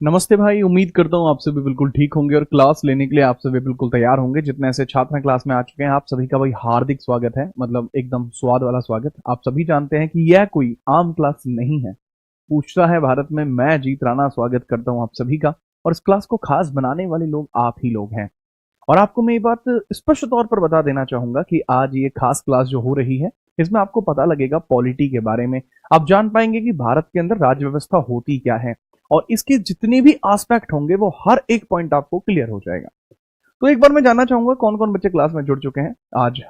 नमस्ते भाई। उम्मीद करता हूँ आप सभी बिल्कुल ठीक होंगे और क्लास लेने के लिए आप सभी बिल्कुल तैयार होंगे। जितने ऐसे छात्र क्लास में आ चुके हैं आप सभी का भाई हार्दिक स्वागत है, मतलब एकदम स्वाद वाला स्वागत। आप सभी जानते हैं कि यह कोई आम क्लास नहीं है। पूछता है भारत में, मैं जीत राणा स्वागत करता हूँ आप सभी का। और इस क्लास को खास बनाने वाले लोग आप ही लोग हैं। और आपको मैं ये बात स्पष्ट तौर पर बता देना चाहूंगा कि आज ये खास क्लास जो हो रही है इसमें आपको पता लगेगा पॉलिटी के बारे में। आप जान पाएंगे कि भारत के अंदर राज्य व्यवस्था होती क्या है और इसके जितने भी एस्पेक्ट होंगे वो हर एक पॉइंट आपको क्लियर हो जाएगा। तो एक बार मैं जानना चाहूंगा कौन कौन बच्चे क्लास में जुड़ चुके हैं। आज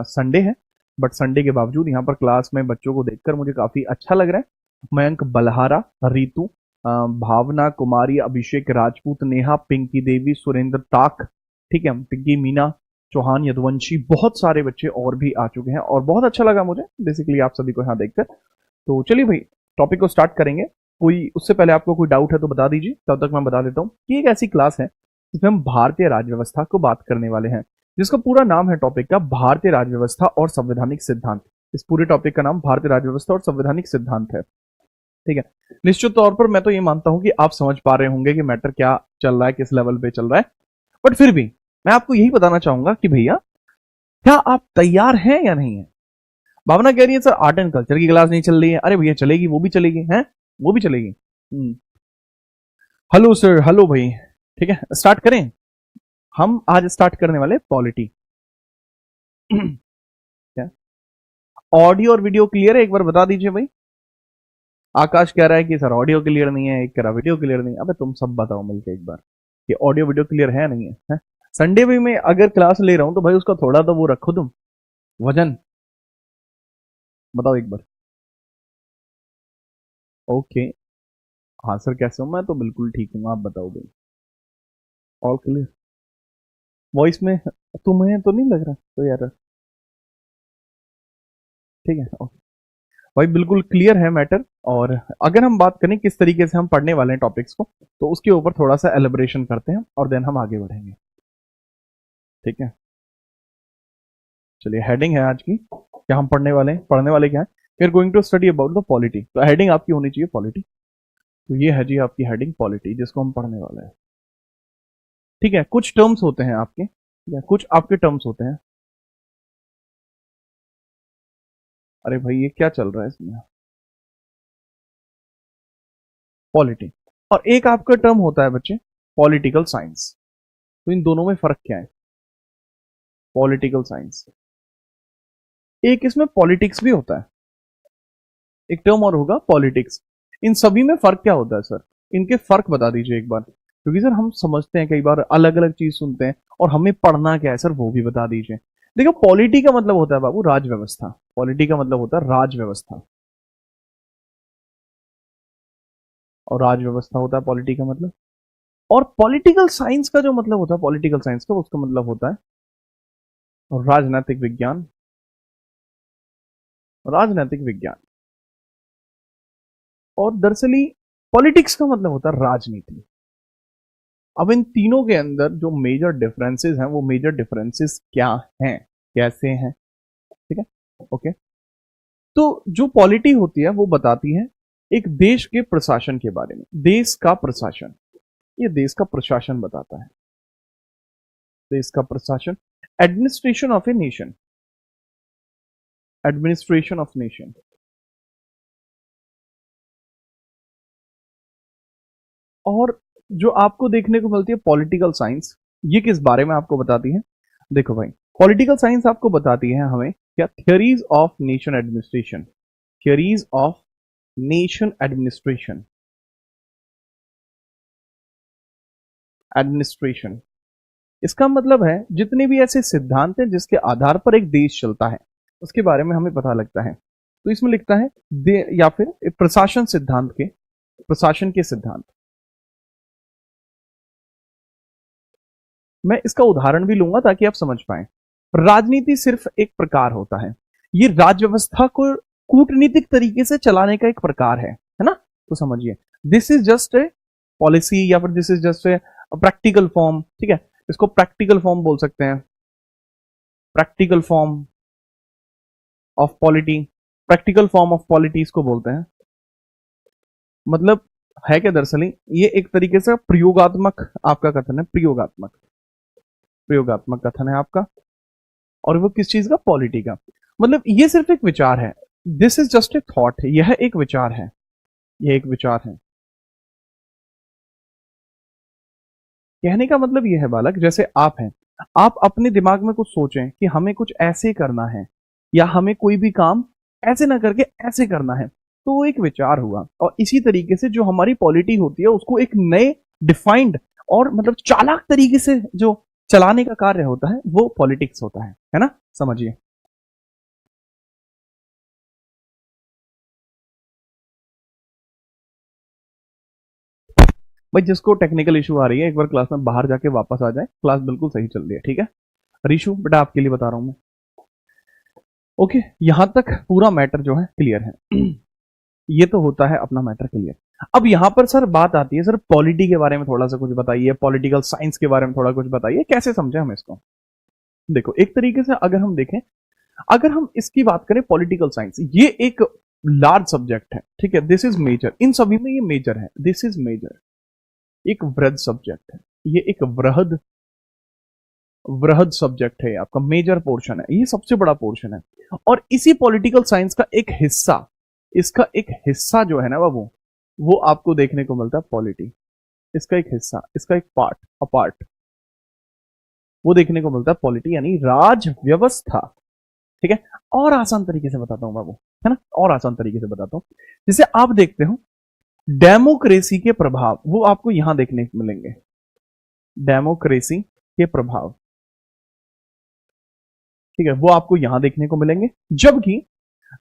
संडे है, बट संडे के बावजूद यहाँ पर क्लास में बच्चों को देखकर मुझे काफी अच्छा लग रहा है। मयंक बलहारा, रितु, भावना कुमारी, अभिषेक राजपूत, नेहा, पिंकी देवी, सुरेंद्र ताक, ठीक है, पिंकी मीना चौहान, यदुवंशी, बहुत सारे बच्चे और भी आ चुके हैं और बहुत अच्छा लगा मुझे बेसिकली आप सभी को यहाँ देखकर। तो चलिए भाई टॉपिक को स्टार्ट करेंगे। कोई उससे पहले आपको कोई डाउट है तो बता दीजिए, तब तक मैं बता देता हूँ कि एक ऐसी क्लास है जिसमें हम भारतीय राज्य व्यवस्था को बात करने वाले हैं, जिसका पूरा नाम है टॉपिक का भारतीय राज्य व्यवस्था और संवैधानिक सिद्धांत। इस पूरे टॉपिक का नाम भारतीय राज्य व्यवस्था और संवैधानिक सिद्धांत है, ठीक है। निश्चित तौर पर मैं तो ये मानता हूं कि आप समझ पा रहे होंगे कि मैटर क्या चल रहा है, किस लेवल पे चल रहा है, बट फिर भी मैं आपको यही बताना चाहूंगा कि भैया क्या आप तैयार हैं या नहीं है। भावना कह रही है सर आर्ट एंड कल्चर की क्लास नहीं चल रही है। अरे भैया चलेगी, वो भी चलेगी, हैं वो भी चलेगी। हेलो सर, हेलो भाई, ठीक है स्टार्ट करें। हम आज स्टार्ट करने वाले पॉलिटी। ऑडियो और वीडियो क्लियर है, एक बार बता दीजिए भाई। आकाश कह रहा है कि सर ऑडियो क्लियर नहीं है, एक कह रहा वीडियो क्लियर नहीं है। अबे तुम सब बताओ मिलके एक बार कि ऑडियो वीडियो क्लियर है नहीं है? संडे भी मैं अगर क्लास ले रहा हूं तो भाई उसका थोड़ा तो वो रखो तुम, वजन। बताओ एक बार। ओके। हाँ सर कैसे हो? मैं तो बिल्कुल ठीक हूँ, आप बताओ भाई। All clear? वॉइस में तुम्हें तो नहीं लग रहा तो यार? ठीक है ओके भाई, बिल्कुल क्लियर है मैटर। और अगर हम बात करें किस तरीके से हम पढ़ने वाले हैं टॉपिक्स को, तो उसके ऊपर थोड़ा सा एलिब्रेशन करते हैं और देन हम आगे बढ़ेंगे, ठीक है। चलिए हेडिंग है आज की, क्या हम पढ़ने वाले हैं, पढ़ने वाले क्या है, we are going to study about the polity. तो हेडिंग आपकी होनी चाहिए पॉलिटी। तो ये है जी आपकी हेडिंग पॉलिटी, जिसको हम पढ़ने वाले हैं, ठीक है। कुछ टर्म्स होते हैं आपके, ठीक है, कुछ आपके टर्म्स होते हैं। अरे भाई ये क्या चल रहा है इसमें? पॉलिटी और एक आपका टर्म होता है बच्चे पॉलिटिकल साइंस। तो इन दोनों में फर्क क्या है? पॉलिटिकल साइंस, एक इसमें पॉलिटिक्स भी होता है, एक टर्म और होगा पॉलिटिक्स। इन सभी में फर्क क्या होता है सर? इनके फर्क बता दीजिए एक बार, क्योंकि सर हम समझते हैं कई बार अलग अलग चीज सुनते हैं और हमें पढ़ना क्या है सर वो भी बता दीजिए। देखो पॉलिटी का मतलब होता है बाबू राज व्यवस्था, पॉलिटी का मतलब होता है राज व्यवस्था, और राज व्यवस्था होता है पॉलिटी का मतलब। और पॉलिटिकल साइंस का जो मतलब होता है, पॉलिटिकल साइंस का उसका मतलब होता है राजनैतिक विज्ञान, राजनैतिक विज्ञान। और दरअसली पॉलिटिक्स का मतलब होता है राजनीति। अब इन तीनों के अंदर जो मेजर डिफरेंसेस हैं वो मेजर डिफरेंसेस क्या हैं, कैसे हैं, ठीक है, ओके। तो जो पॉलिटी होती है वो बताती है एक देश के प्रशासन के बारे में, देश का प्रशासन, ये देश का प्रशासन बताता है, देश का प्रशासन, administration of a nation, administration of nation. और जो आपको देखने को मिलती है पॉलिटिकल साइंस, ये किस बारे में आपको बताती है? देखो भाई पॉलिटिकल साइंस आपको बताती है हमें क्या, theories of nation administration, theories of nation administration, administration. इसका मतलब है जितने भी ऐसे सिद्धांत हैं जिसके आधार पर एक देश चलता है उसके बारे में हमें पता लगता है। तो इसमें लिखता है या फिर प्रशासन सिद्धांत के, प्रशासन के सिद्धांत। मैं इसका उदाहरण भी लूंगा ताकि आप समझ पाए। राजनीति सिर्फ एक प्रकार होता है, ये राज्य व्यवस्था को कूटनीतिक तरीके से चलाने का एक प्रकार है ना। तो समझिए this is just a policy या फिर this is just a practical form, ठीक है। इसको प्रैक्टिकल फॉर्म बोल सकते हैं, practical form of polity, practical form of polity इसको बोलते हैं। मतलब है क्या दरअसल ये एक तरीके से प्रयोगात्मक आपका कथन है, प्रयोगात्मक प्रयोगात्मक कथन है आपका। और वो किस चीज का? पॉलिटी का। मतलब ये सिर्फ एक विचार है, this is just a thought, यह एक विचार है, यह एक विचार है। कहने का मतलब यह है बालक, जैसे आप हैं, आप अपने दिमाग में कुछ सोचें कि हमें कुछ ऐसे करना है या हमें कोई भी काम ऐसे ना करके ऐसे करना है, तो वो एक विचार हुआ। और इसी तरीके से जो हमारी पॉलिटी होती है उसको एक नए डिफाइंड और मतलब चालाक तरीके से जो चलाने का कार्य होता है वो पॉलिटिक्स होता है ना? समझिए। भाई जिसको टेक्निकल इशू आ रही है एक बार क्लास में बाहर जाके वापस आ जाए, क्लास बिल्कुल सही चल रही है, ठीक है? रीशु बेटा आपके लिए बता रहा हूं मैं। ओके, यहां तक पूरा मैटर जो है क्लियर है। ये तो होता है अपना मैटर क्लियर। अब यहां पर सर बात आती है, सर पॉलिटी के बारे में थोड़ा सा कुछ बताइए, पॉलिटिकल साइंस के बारे में थोड़ा कुछ बताइए, कैसे समझे हम इसको? देखो एक तरीके से अगर हम देखें, अगर हम इसकी बात करें पॉलिटिकल साइंस, ये एक लार्ज सब्जेक्ट है, ठीक है? दिस इज मेजर, इन सभी में ये मेजर है, दिस इज मेजर, एक वृहद सब्जेक्ट है, ये एक वृहद वृहद सब्जेक्ट है, आपका मेजर पोर्शन है, ये सबसे बड़ा पोर्शन है। और इसी पॉलिटिकल साइंस का एक हिस्सा, इसका एक हिस्सा जो है ना बाबू, वो आपको देखने को मिलता है पॉलिटी। इसका एक हिस्सा, इसका एक पार्ट, अपार्ट, वो देखने को मिलता है पॉलिटी, यानी राज व्यवस्था, ठीक है? और आसान तरीके से बताता हूं बाबू, है ना? और आसान तरीके से बताता हूं, जैसे आप देखते हो डेमोक्रेसी के प्रभाव, वो आपको यहां देखने को मिलेंगे, डेमोक्रेसी के प्रभाव, ठीक है? वो आपको यहां देखने को मिलेंगे। जबकि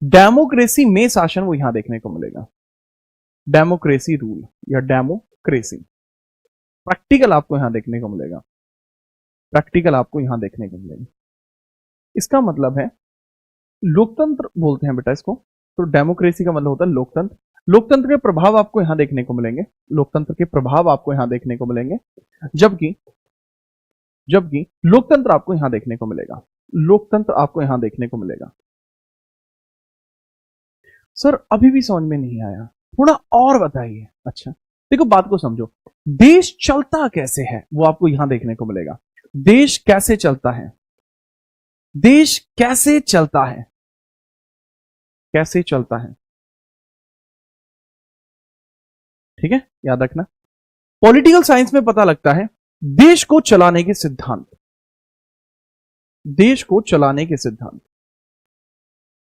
डेमोक्रेसी में शासन वो यहां देखने को मिलेगा, डेमोक्रेसी रूल या डेमोक्रेसी, प्रैक्टिकल आपको यहां देखने को मिलेगा, प्रैक्टिकल आपको यहां देखने को मिलेगा। इसका मतलब है लोकतंत्र बोलते हैं बेटा इसको, तो डेमोक्रेसी का मतलब होता है लोकतंत्र। लोकतंत्र के प्रभाव आपको यहां देखने को मिलेंगे, लोकतंत्र के प्रभाव आपको यहां देखने को मिलेंगे। जबकि जबकि लोकतंत्र आपको यहां देखने को मिलेगा, लोकतंत्र आपको यहां देखने को मिलेगा। सर अभी भी समझ में नहीं आया, थोड़ा और बताइए। अच्छा देखो बात को समझो, देश चलता कैसे है वो आपको यहां देखने को मिलेगा। देश कैसे चलता है, देश कैसे चलता है, कैसे चलता है, ठीक है? याद रखना, पॉलिटिकल साइंस में पता लगता है देश को चलाने के सिद्धांत, देश को चलाने के सिद्धांत,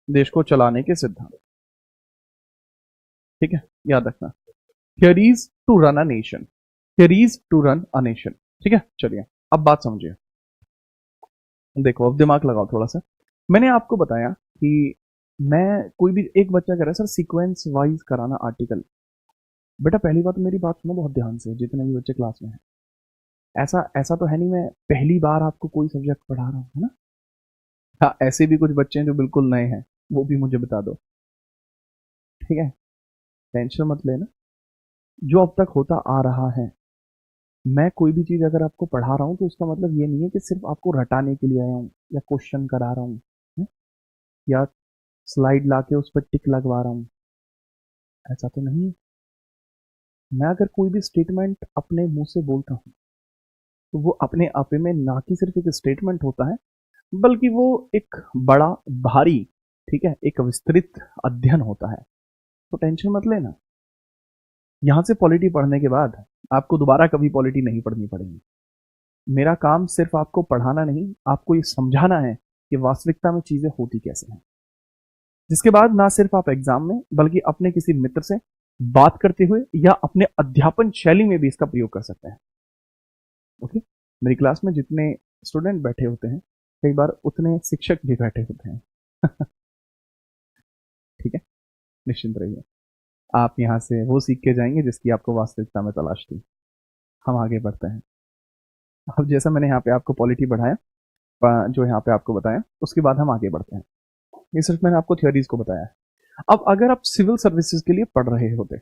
देश को चलाने के सिद्धांत, ठीक है? याद रखना, theories to run a nation, theories to run a nation, ठीक है? चलिए अब बात समझिए। देखो अब दिमाग लगाओ थोड़ा सा। मैंने आपको बताया कि मैं, कोई भी एक बच्चा कह रहा है सर सीक्वेंस वाइज कराना आर्टिकल। बेटा पहली बात तो मेरी बात सुनो बहुत ध्यान से, जितने भी बच्चे क्लास में हैं, ऐसा ऐसा तो है नहीं मैं पहली बार आपको कोई सब्जेक्ट पढ़ा रहा हूँ, है ना? हाँ ऐसे भी कुछ बच्चे हैं जो बिल्कुल नए हैं, वो भी मुझे बता दो, ठीक है? टेंशन मत लेना, जो अब तक होता आ रहा है, मैं कोई भी चीज अगर आपको पढ़ा रहा हूँ तो उसका मतलब ये नहीं है कि सिर्फ आपको रटाने के लिए आया हूँ या क्वेश्चन करा रहा हूँ, है? या स्लाइड लाके उस पर टिक लगवा रहा हूँ, ऐसा तो नहीं है। मैं अगर कोई भी स्टेटमेंट अपने मुंह से बोलता हूँ तो वो अपने आप में ना कि सिर्फ एक स्टेटमेंट होता है, बल्कि वो एक बड़ा भारी, ठीक है, एक विस्तृत अध्ययन होता है। तो टेंशन मत लेना, यहां से पॉलिटी पढ़ने के बाद आपको दोबारा कभी पॉलिटी नहीं पढ़नी पड़ेगी। मेरा काम सिर्फ आपको पढ़ाना नहीं, आपको ये समझाना है कि वास्तविकता में चीजें होती कैसे हैं, जिसके बाद ना सिर्फ आप एग्जाम में बल्कि अपने किसी मित्र से बात करते हुए या अपने अध्यापन शैली में भी इसका प्रयोग कर सकते हैं। ओके, मेरी क्लास में जितने स्टूडेंट बैठे होते हैं कई बार उतने शिक्षक भी बैठे होते हैं। ठीक है, निश्चिंत रहिए, आप यहाँ से वो सीख के जाएंगे जिसकी आपको वास्तविकता में तलाश थी। हम आगे बढ़ते हैं। अब जैसा मैंने यहाँ पे आपको पॉलिटी बढ़ाया, जो यहाँ पे आपको बताया, उसके बाद हम आगे बढ़ते हैं। ये सिर्फ मैंने आपको थियोरीज को बताया है। अब अगर आप सिविल सर्विसेज के लिए पढ़ रहे होते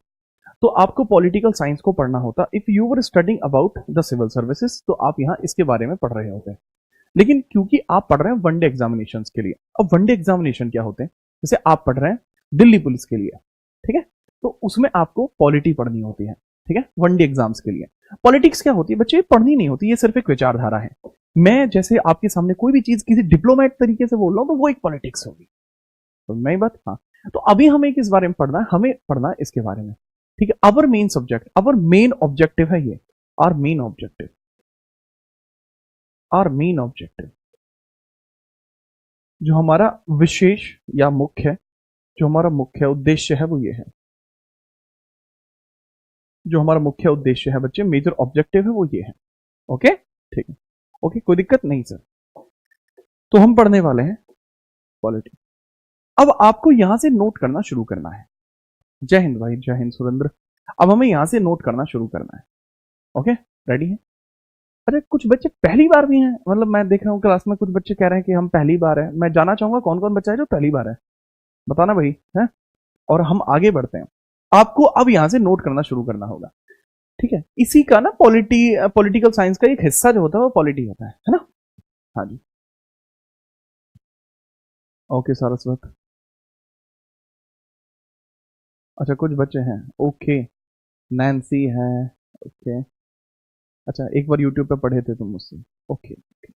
तो आपको पॉलिटिकल साइंस को पढ़ना होता। If you were studying about the civil services तो आप यहाँ इसके बारे में पढ़ रहे होते। लेकिन क्योंकि आप पढ़ रहे हैं वनडे एग्जामिनेशन के लिए, अब वनडे एग्जामिनेशन क्या होते हैं, जैसे आप पढ़ रहे हैं दिल्ली पुलिस के लिए, ठीक है? तो उसमें आपको पॉलिटी पढ़नी होती है, ठीक है, वनडे एग्जाम्स के लिए। पॉलिटिक्स क्या होती है बच्चे, पढ़नी नहीं होती, ये सिर्फ एक विचारधारा है। मैं जैसे आपके सामने कोई भी चीज किसी डिप्लोमेट तरीके से बोल रहा हूं तो वो एक पॉलिटिक्स होगी, तो मैं बात, हाँ। तो अभी हमें किस बारे में पढ़ना है, हमें पढ़ना है इसके बारे में, ठीक है। Our main subject, our main objective है ये, our main objective, our main objective, जो हमारा विशेष या मुख्य, जो हमारा मुख्य उद्देश्य है वो ये है, जो हमारा मुख्य उद्देश्य है बच्चे, मेजर ऑब्जेक्टिव है वो ये है। ओके, ठीक है, ओके, कोई दिक्कत नहीं सर। तो हम पढ़ने वाले हैं पॉलिटी। अब आपको यहां से नोट करना शुरू करना है। जय हिंद भाई, जय हिंद सुरेंद्र। अब हमें यहां से नोट करना शुरू करना है। ओके, रेडी है? अरे कुछ बच्चे पहली बार भी हैं, मतलब मैं देख रहा हूँ क्लास में कुछ बच्चे कह रहे हैं कि हम पहली बार है। मैं जानना चाहूंगा कौन कौन बच्चा है जो पहली बार है, बताना भाई, है। और हम आगे बढ़ते हैं। आपको अब यहां से नोट करना शुरू करना होगा, ठीक है। इसी का ना पॉलिटिकल साइंस का एक हिस्सा जो होता है वो पॉलिटी होता है ना। हाँ जी, ओके सारस्वत। अच्छा कुछ बच्चे हैं, ओके। नैन्सी है, ओके। अच्छा एक बार यूट्यूब पे पढ़े थे तुम मुझसे, ओके ओके।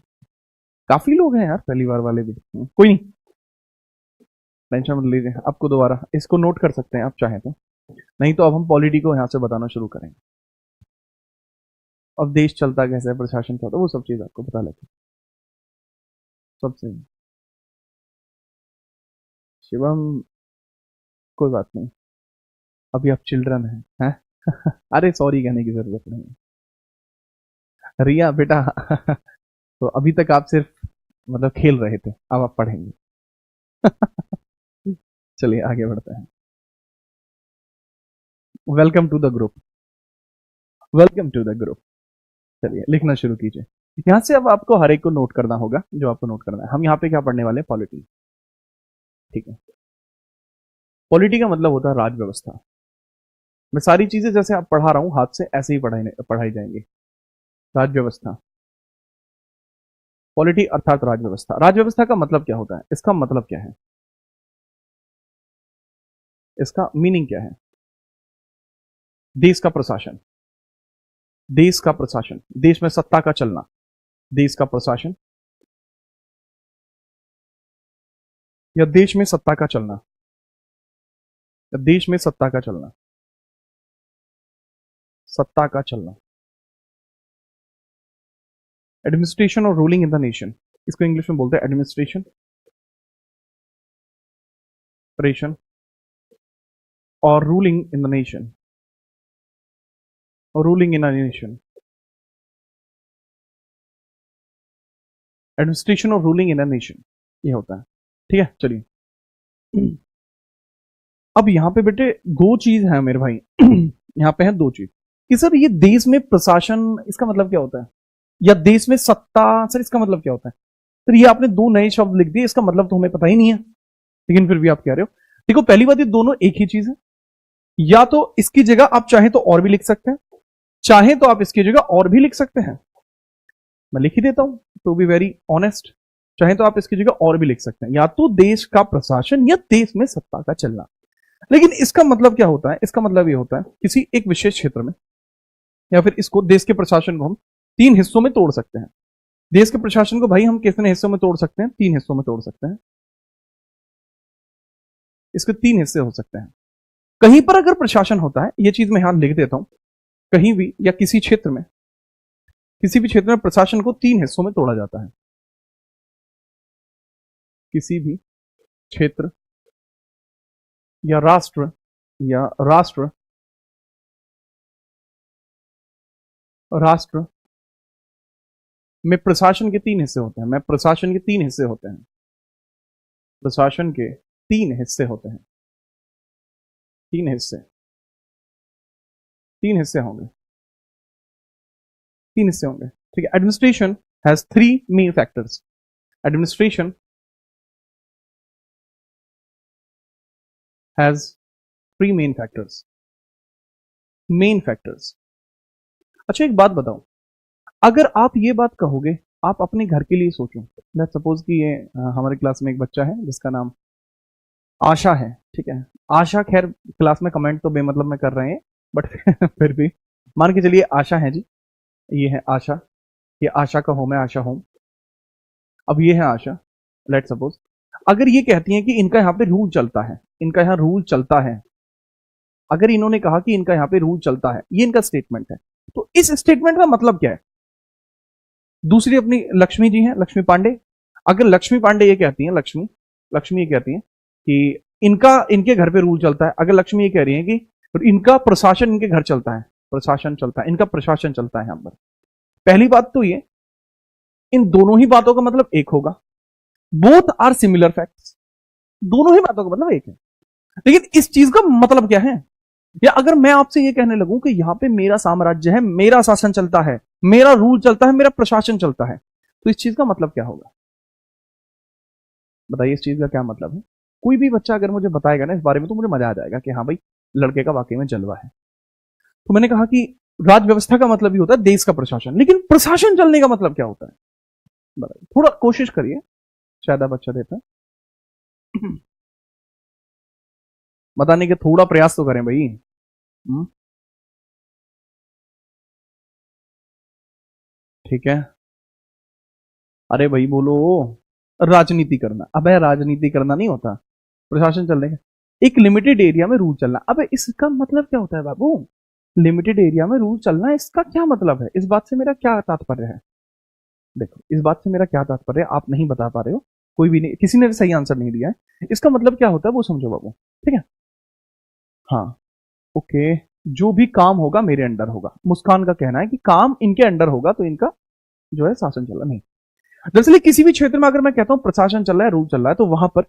काफी लोग हैं यार पहली बार वाले भी, कोई नहीं, टेंशन मत लीजिए। आपको दोबारा इसको नोट कर सकते हैं आप चाहें तो, नहीं तो अब हम पॉलिटी को यहाँ से बताना शुरू करेंगे। अब देश चलता कैसे है, प्रशासन चलता, वो सब चीज आपको पता लगे सबसे। शिवम, कोई बात नहीं, अभी आप चिल्ड्रन हैं, हैं? अरे सॉरी कहने की जरूरत नहीं है। रिया बेटा तो अभी तक आप सिर्फ मतलब खेल रहे थे, अब आप पढ़ेंगे। चलिए आगे बढ़ते हैं। Welcome to the group, welcome to the group. चलिए लिखना शुरू कीजिए। यहां से अब आपको हर एक को नोट करना होगा, जो आपको नोट करना है। हम यहाँ पे क्या पढ़ने वाले हैं, पॉलिटी, ठीक है। पॉलिटी का मतलब होता है राज व्यवस्था। मैं सारी चीजें जैसे आप पढ़ा रहा हूं हाथ से ऐसे ही पढ़ाई जाएंगी। राज व्यवस्था, पॉलिटी अर्थात राज व्यवस्था। राज व्यवस्था का मतलब क्या होता है, इसका मतलब क्या है, इसका मीनिंग क्या है? देश का प्रशासन, देश का प्रशासन, देश में सत्ता का चलना, देश का प्रशासन, या देश में सत्ता का चलना, या देश में सत्ता का चलना, सत्ता का चलना। एडमिनिस्ट्रेशन और रूलिंग इन द नेशन, इसको इंग्लिश में बोलते हैं एडमिनिस्ट्रेशन, ऑपरेशन और रूलिंग इन द नेशन, और ruling in a nation, administration और रूलिंग इन अ नेशन, ये होता है, ठीक है। चलिए अब यहां पे बेटे दो चीज है मेरे भाई यहां पे है दो चीज कि सर ये देश में प्रशासन, इसका मतलब क्या होता है, या देश में सत्ता, सर इसका मतलब क्या होता है। सर ये आपने दो नए शब्द लिख दिए, इसका मतलब तो हमें पता ही नहीं है, लेकिन फिर भी आप कह रहे हो। देखो पहली बात, ये दोनों एक ही चीज है। या तो इसकी जगह आप चाहें तो और भी लिख सकते हैं, चाहें तो आप इसकी जगह और भी लिख सकते हैं। मैं लिख ही देता हूं टू बी वेरी ऑनेस्ट। चाहे तो आप इसकी जगह और भी लिख सकते हैं, या तो देश का प्रशासन या देश में सत्ता का चलना। लेकिन इसका मतलब क्या होता है, इसका मतलब ये होता है किसी एक विशेष क्षेत्र में, या फिर इसको देश के प्रशासन को हम तीन हिस्सों में तोड़ सकते हैं। देश के प्रशासन को भाई हम कितने हिस्सों में तोड़ सकते हैं, तीन हिस्सों में तोड़ सकते हैं। इसके तीन हिस्से हो सकते हैं। कहीं पर अगर प्रशासन होता है, ये चीज मैं यहां लिख देता हूं, कहीं भी या किसी क्षेत्र में, किसी भी क्षेत्र में प्रशासन को तीन हिस्सों में तोड़ा जाता है। किसी भी क्षेत्र या राष्ट्र, या राष्ट्र, राष्ट्र में प्रशासन के तीन हिस्से होते हैं। मैं प्रशासन के तीन हिस्से होते हैं, प्रशासन के तीन हिस्से होते हैं, तीन हिस्से, तीन हिस्से होंगे, तीन हिस्से होंगे, ठीक है। Administration has three main factors, administration has three main factors, main factors. अच्छा एक बात बताओ, अगर आप ये बात कहोगे, आप अपने घर के लिए सोचो। लेट्स सपोज कि ये हमारे क्लास में एक बच्चा है जिसका नाम आशा है, ठीक है। आशा खैर क्लास में कमेंट तो बेमतलब में कर रहे हैं, बट फिर भी मान के चलिए आशा है जी। ये है आशा, ये आशा का होम है, आशा होम। अब ये है आशा, लेट सपोज अगर ये कहती हैं कि इनका यहाँ पे रूल चलता है, इनका यहाँ रूल चलता है, अगर इन्होंने कहा कि इनका यहाँ पे रूल चलता है, ये इनका स्टेटमेंट है, तो इस स्टेटमेंट का मतलब क्या है? दूसरी अपनी लक्ष्मी जी हैं, लक्ष्मी पांडे। अगर लक्ष्मी पांडे ये कहती हैं, लक्ष्मी लक्ष्मी ये कहती हैं कि इनका इनके घर पे रूल चलता है, अगर लक्ष्मी ये कह रही है कि इनका प्रशासन इनके घर चलता है, प्रशासन चलता है, इनका प्रशासन चलता है यहाँ पर, पहली बात तो ये इन दोनों ही बातों का मतलब एक होगा, बोथ आर सिमिलर फैक्ट्स, दोनों ही बातों का मतलब एक है। लेकिन इस चीज का मतलब क्या है? या अगर मैं आपसे ये कहने लगूं कि यहां पे मेरा साम्राज्य है, मेरा शासन चलता है, मेरा रूल चलता है, मेरा प्रशासन चलता है, तो इस चीज का मतलब क्या होगा? बताइए, इस चीज का क्या मतलब है? कोई भी बच्चा अगर मुझे बताएगा ना इस बारे में तो मुझे मजा आ जाएगा कि हाँ भाई, लड़के का वाकई में जलवा है। तो मैंने कहा कि राज व्यवस्था का मतलब ही होता है देश का प्रशासन, लेकिन प्रशासन चलने का मतलब क्या होता है? बताइए, थोड़ा कोशिश करिए, शायद आप अच्छा देता है बताने के थोड़ा प्रयास तो करें भाई। ठीक है, अरे भाई बोलो। राजनीति करना, अबे राजनीति करना नहीं होता, प्रशासन चलने का एक लिमिटेड एरिया में रूल चलना। अबे इसका मतलब क्या होता है बाबू? लिमिटेड एरिया में रूल चलना, इसका क्या मतलब है? इस बात से मेरा क्या तात्पर्य है? देखो, इस बात से मेरा क्या तात्पर्य है आप नहीं बता पा रहे हो, कोई भी नहीं, किसी ने सही आंसर नहीं दिया है। इसका मतलब क्या होता है वो समझो बाबू, ठीक है? हाँ, ओके। जो भी काम होगा मेरे अंडर होगा, मुस्कान का कहना है कि काम इनके अंडर होगा तो इनका जो है शासन चला नहीं। दरअसल किसी भी क्षेत्र में अगर मैं कहता हूं प्रशासन चल रहा है, रूल चल रहा है, तो वहां पर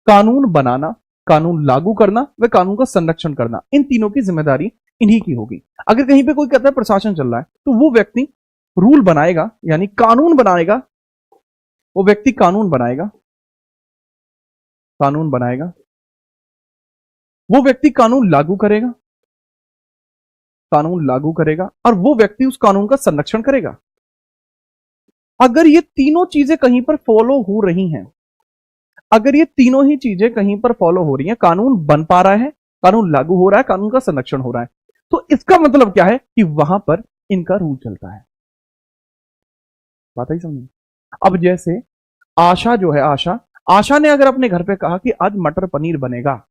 कानून बनाना, कानून लागू करना व कानून का संरक्षण करना, इन तीनों की जिम्मेदारी इन्हीं की होगी। अगर कहीं पे कोई कहता है प्रशासन चल रहा है, तो वो व्यक्ति रूल बनाएगा, यानी कानून बनाएगा, वो व्यक्ति कानून बनाएगा, कानून बनाएगा, वो व्यक्ति कानून लागू करेगा, कानून लागू करेगा, और वो व्यक्ति उस कानून का संरक्षण करेगा। अगर ये तीनों चीजें कहीं पर फॉलो हो रही हैं, अगर ये तीनों ही चीजें कहीं पर फॉलो हो रही हैं, कानून बन पा रहा है, कानून लागू हो रहा है, कानून का संरक्षण हो रहा है, तो इसका मतलब क्या है कि वहां पर इनका रूल चलता है। बात ही समझ। अब जैसे आशा जो है, आशा आशा ने अगर अपने घर पे कहा कि आज मटर पनीर बनेगा,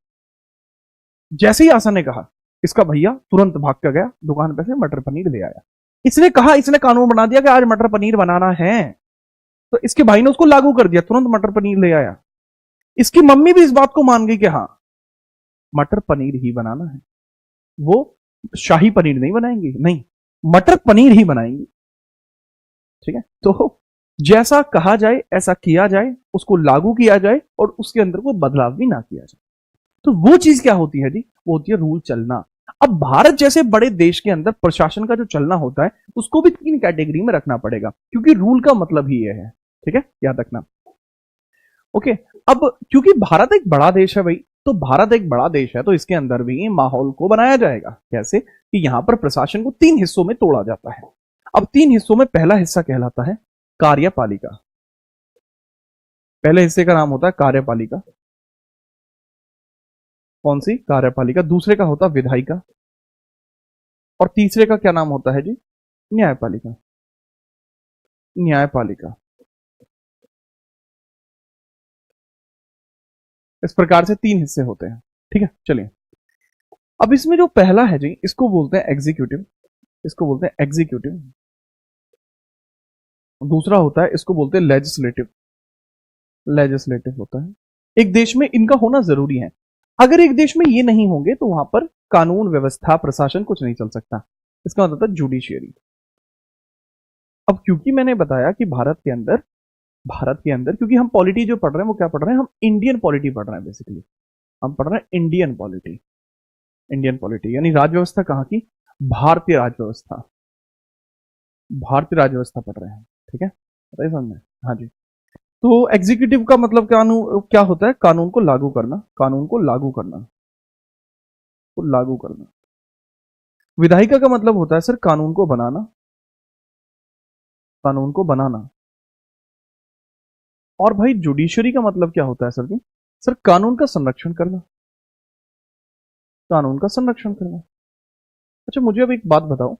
जैसे ही आशा ने कहा, इसका भैया तुरंत भाग कर गया दुकान पे से मटर पनीर ले आया। इसने कहा, इसने कानून बना दिया कि आज मटर पनीर बनाना है, तो इसके भाई ने उसको लागू कर दिया, तुरंत मटर पनीर ले आया। इसकी मम्मी भी इस बात को मान गई कि हाँ, मटर पनीर ही बनाना है, वो शाही पनीर नहीं बनाएंगी, नहीं, मटर पनीर ही बनाएंगी। ठीक है, तो जैसा कहा जाए ऐसा किया जाए, उसको लागू किया जाए और उसके अंदर को बदलाव भी ना किया जाए, तो वो चीज क्या होती है जी? वो होती है रूल चलना। अब भारत जैसे बड़े देश के अंदर प्रशासन का जो चलना होता है, उसको भी तीन कैटेगरी में रखना पड़ेगा, क्योंकि रूल का मतलब ही ये है। ठीक है, याद रखना। ओके, अब क्योंकि भारत एक बड़ा देश है भाई, तो भारत एक बड़ा देश है, तो इसके अंदर भी माहौल को बनाया जाएगा। कैसे? कि यहां पर प्रशासन को तीन हिस्सों में तोड़ा जाता है। अब तीन हिस्सों में पहला हिस्सा कहलाता है कार्यपालिका। पहले हिस्से का नाम होता है कार्यपालिका। कौन सी? कार्यपालिका। दूसरे का होता है विधायिका, और तीसरे का क्या नाम होता है जी? न्यायपालिका। न्यायपालिका। इस प्रकार से तीन हिस्से होते हैं। ठीक है, चलिए। अब इसमें जो पहला है जी, इसको बोलते हैं एग्जीक्यूटिव, इसको बोलते हैं एग्जीक्यूटिव। दूसरा होता है, इसको बोलते हैं लेजिस्लेटिव, लेजिस्लेटिव होता है। एक देश में इनका होना जरूरी है। अगर एक देश में ये नहीं होंगे तो वहां पर कानून व्यवस्था प्रशासन कुछ नहीं चल सकता। इसका मतलब था जुडिशियरी। अब क्योंकि मैंने बताया कि भारत के अंदर क्योंकि हम पॉलिटी जो पढ़ रहे हैं वो क्या पढ़ रहे हैं? हम इंडियन पॉलिटी पढ़ रहे हैं बेसिकली। हम पढ़ रहे हैं इंडियन पॉलिटी। इंडियन पॉलिटी यानी राजव्यवस्था कहाँ की? भारतीय राजव्यवस्था। भारतीय राजव्यवस्था पढ़ रहे हैं। ठीक है, बताइए समझ में? हाँ जी। तो एग्जीक्यूटिव का मतलब क्या होता है? कानून को लागू करना, कानून को लागू करना, को लागू करना। विधायिका का मतलब होता है सर कानून को बनाना, कानून को बनाना। और भाई जुडिशरी का मतलब क्या होता है सर जी? सर कानून का संरक्षण करना, कानून का संरक्षण करना। अच्छा मुझे अब एक बात बताओ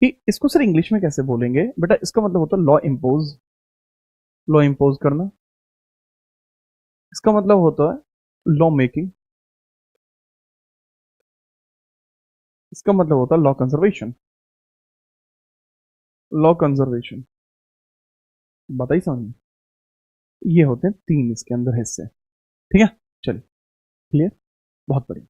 कि इसको सर इंग्लिश में कैसे बोलेंगे बेटा? इसका मतलब होता है लॉ इम्पोज, लॉ इम्पोज करना। इसका मतलब होता है लॉ मेकिंग। इसका मतलब होता है लॉ कंजर्वेशन, लॉ कंजर्वेशन। बताइए समझ में। ये होते हैं तीन इसके अंदर हिस्से, ठीक है? चलिए क्लियर, बहुत बढ़िया।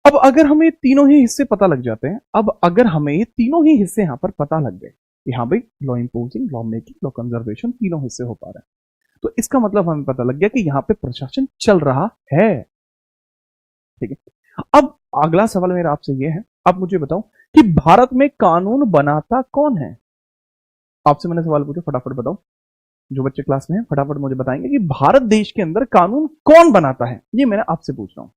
अब अगर हमें ये तीनों ही हिस्से पता लग जाते हैं, अब अगर हमें ये तीनों ही हिस्से यहां पर पता लग गए कि हाँ भाई law imposing, law making, law conservation तीनों हिस्से हो पा रहे हैं, तो इसका मतलब हमें पता लग गया कि यहां पे प्रशासन चल रहा है, ठीक है? अब अगला सवाल मेरा आपसे ये है, आप मुझे बताओ कि भारत में कानून बनाता कौन है? आपसे मैंने सवाल पूछा, फटाफट बताओ। जो बच्चे क्लास में हैं फटाफट मुझे बताएंगे कि भारत देश के अंदर कानून कौन बनाता है, ये मैंने आपसे पूछ रहा हूं।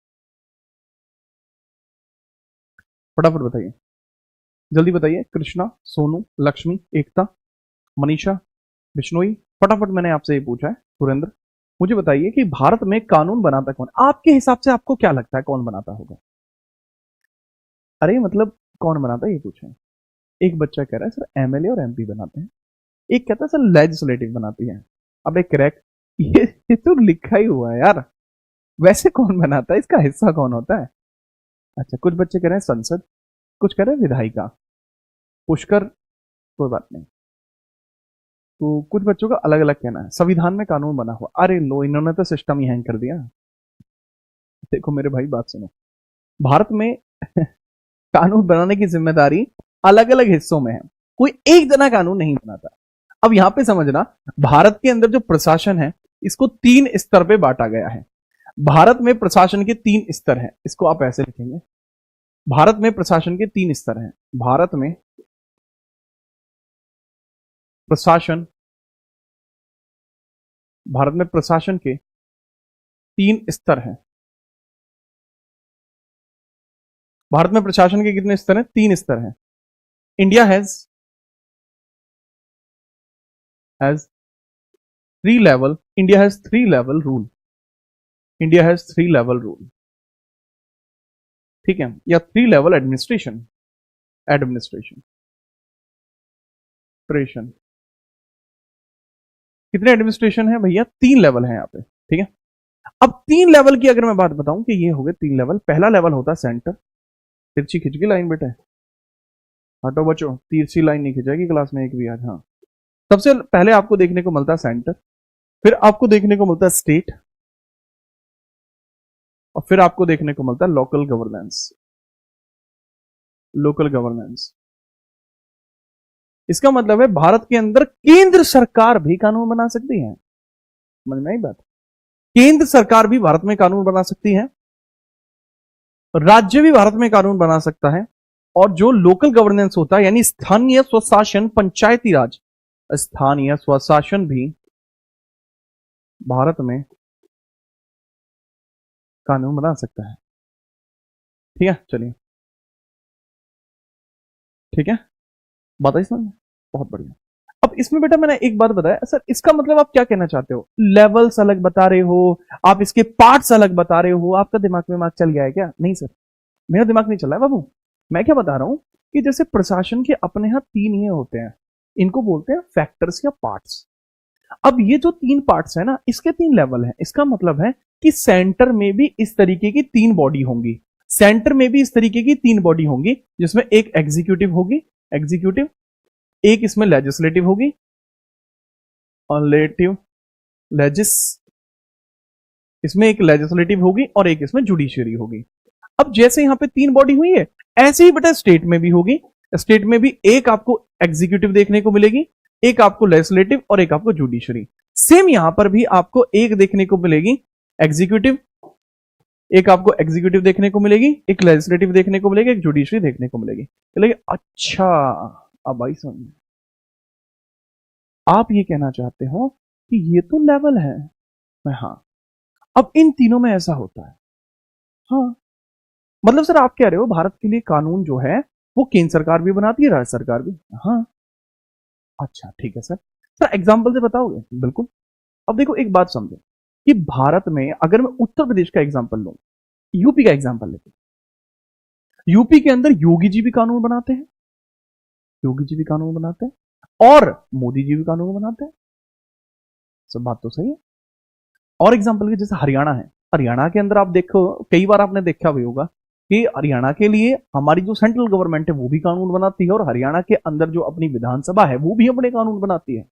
फटाफट बताइए, जल्दी बताइए। कृष्णा, सोनू, लक्ष्मी, एकता, मनीषा, बिश्नोई, फटाफट मैंने आपसे ये पूछा है। सुरेंद्र, मुझे बताइए कि भारत में कानून बनाता कौन? आपके हिसाब से आपको क्या लगता है कौन बनाता होगा? अरे मतलब कौन बनाता है ये पूछा है। एक बच्चा कह रहा है सर एमएलए और एमपी बनाते हैं, एक कहता है सर लेजिस्लेटिव बनाती है। अब एक क्रैक, ये तो लिखा ही हुआ है यार, वैसे कौन बनाता है, इसका हिस्सा कौन होता है? अच्छा कुछ बच्चे कह रहे हैं संसद, कुछ कह रहे हैं विधायिका, पुष्कर, कोई बात नहीं। तो कुछ बच्चों का अलग अलग कहना है संविधान में कानून बना हुआ। अरे लो, इन्होंने तो सिस्टम ही हैंग कर दिया। देखो मेरे भाई बात सुनो, भारत में कानून बनाने की जिम्मेदारी अलग अलग हिस्सों में है, कोई एक जना कानून नहीं बनाता। अब यहां पे समझना, भारत के अंदर जो प्रशासन है इसको तीन स्तर पे बांटा गया है। भारत में प्रशासन के तीन स्तर हैं, इसको आप ऐसे लिखेंगे, भारत में प्रशासन के तीन स्तर हैं। भारत में प्रशासन, भारत में प्रशासन के तीन स्तर हैं। भारत में प्रशासन के कितने स्तर हैं? तीन स्तर हैं। India has three level, India has three level rule, India has three level rule, ठीक है? या थ्री लेवल एडमिनिस्ट्रेशन, एडमिनिस्ट्रेशन ट्रेशन। कितने एडमिनिस्ट्रेशन है भैया? तीन लेवल है यहाँ पे, ठीक है? अब तीन लेवल की अगर मैं बात बताऊं कि ये हो गए तीन लेवल। पहला लेवल होता है सेंटर, तिरछी खिंच की लाइन बेटा, हटो बच्चों, तिरछी लाइन नहीं खिंचाएगी क्लास में एक भी आज। हाँ, सबसे पहले आपको देखने को मिलता है सेंटर, फिर आपको देखने को मिलता है स्टेट, और फिर आपको देखने को मिलता है लोकल गवर्नेंस, लोकल गवर्नेंस। इसका मतलब है भारत के अंदर केंद्र सरकार भी कानून बना सकती है, समझ में आई बात? केंद्र सरकार भी भारत में कानून बना सकती है, राज्य भी भारत में कानून बना सकता है, और जो लोकल गवर्नेंस होता है यानी स्थानीय स्वशासन, पंचायती राज, स्थानीय स्वशासन भी भारत में कानून बना सकता है, ठीक है? चलिए ठीक है, बताइए समझ में, बहुत बढ़िया। अब इसमें बेटा मैंने एक बात बताया सर, इसका मतलब आप क्या कहना चाहते हो? लेवल्स अलग बता रहे हो आप, इसके पार्ट्स अलग बता रहे हो, आपका दिमाग में चल गया है क्या? नहीं सर, मेरा दिमाग नहीं चल रहा है बाबू। मैं क्या बता रहा हूं कि जैसे प्रशासन के अपने यहां तीन ये होते हैं, इनको बोलते हैं फैक्टर्स या पार्ट्स। अब ये जो तीन पार्ट्स है ना, इसके तीन लेवल हैं। इसका मतलब है कि सेंटर में भी इस तरीके की तीन बॉडी होंगी, सेंटर में भी इस तरीके की तीन बॉडी होंगी, जिसमें एक एग्जीक्यूटिव होगी, एग्जीक्यूटिव, एक इसमें लेजिस्लेटिव होगी, और लेटिव, लेजिस, इसमें एक लेजिस्लेटिव होगी और एक इसमें जुडिशियरी होगी। अब जैसे यहां पे तीन बॉडी हुई है, ऐसे ही बेटा स्टेट में भी होगी। स्टेट में भी एक आपको एग्जीक्यूटिव देखने को मिलेगी, एक आपको लेजिस्लेटिव और एक आपको जुडिशरी। सेम यहां पर भी आपको एक देखने को मिलेगी एग्जीक्यूटिव, एक आपको एग्जीक्यूटिव देखने को मिलेगी, एक लेजिस्लेटिव देखने को मिलेगी, एक जुडिशरी देखने को मिलेगी। चलिए अच्छा, अब आई समझ, आप ये कहना चाहते हो कि ये तो लेवल है। मैं हाँ, अब इन तीनों में ऐसा होता है। हाँ, मतलब सर आप कह रहे हो भारत के लिए कानून जो है वो केंद्र सरकार भी बनाती है, राज्य सरकार भी? हाँ, अच्छा ठीक है सर। सर एग्जाम्पल से बताओगे? बिल्कुल। अब देखो एक बात समझो, कि भारत में अगर मैं उत्तर प्रदेश का एग्जांपल लूं, यूपी का एग्जांपल लेते हैं, यूपी के अंदर योगी जी भी कानून बनाते हैं, योगी जी भी कानून बनाते हैं और मोदी जी भी कानून बनाते हैं। सब बात तो सही है। और एग्जांपल के जैसे हरियाणा है, हरियाणा के अंदर आप देखो, कई बार आपने देखा भी होगा कि हरियाणा के लिए हमारी जो सेंट्रल गवर्नमेंट है वो भी कानून बनाती है और हरियाणा के अंदर जो अपनी विधानसभा है वो भी अपने कानून बनाती है।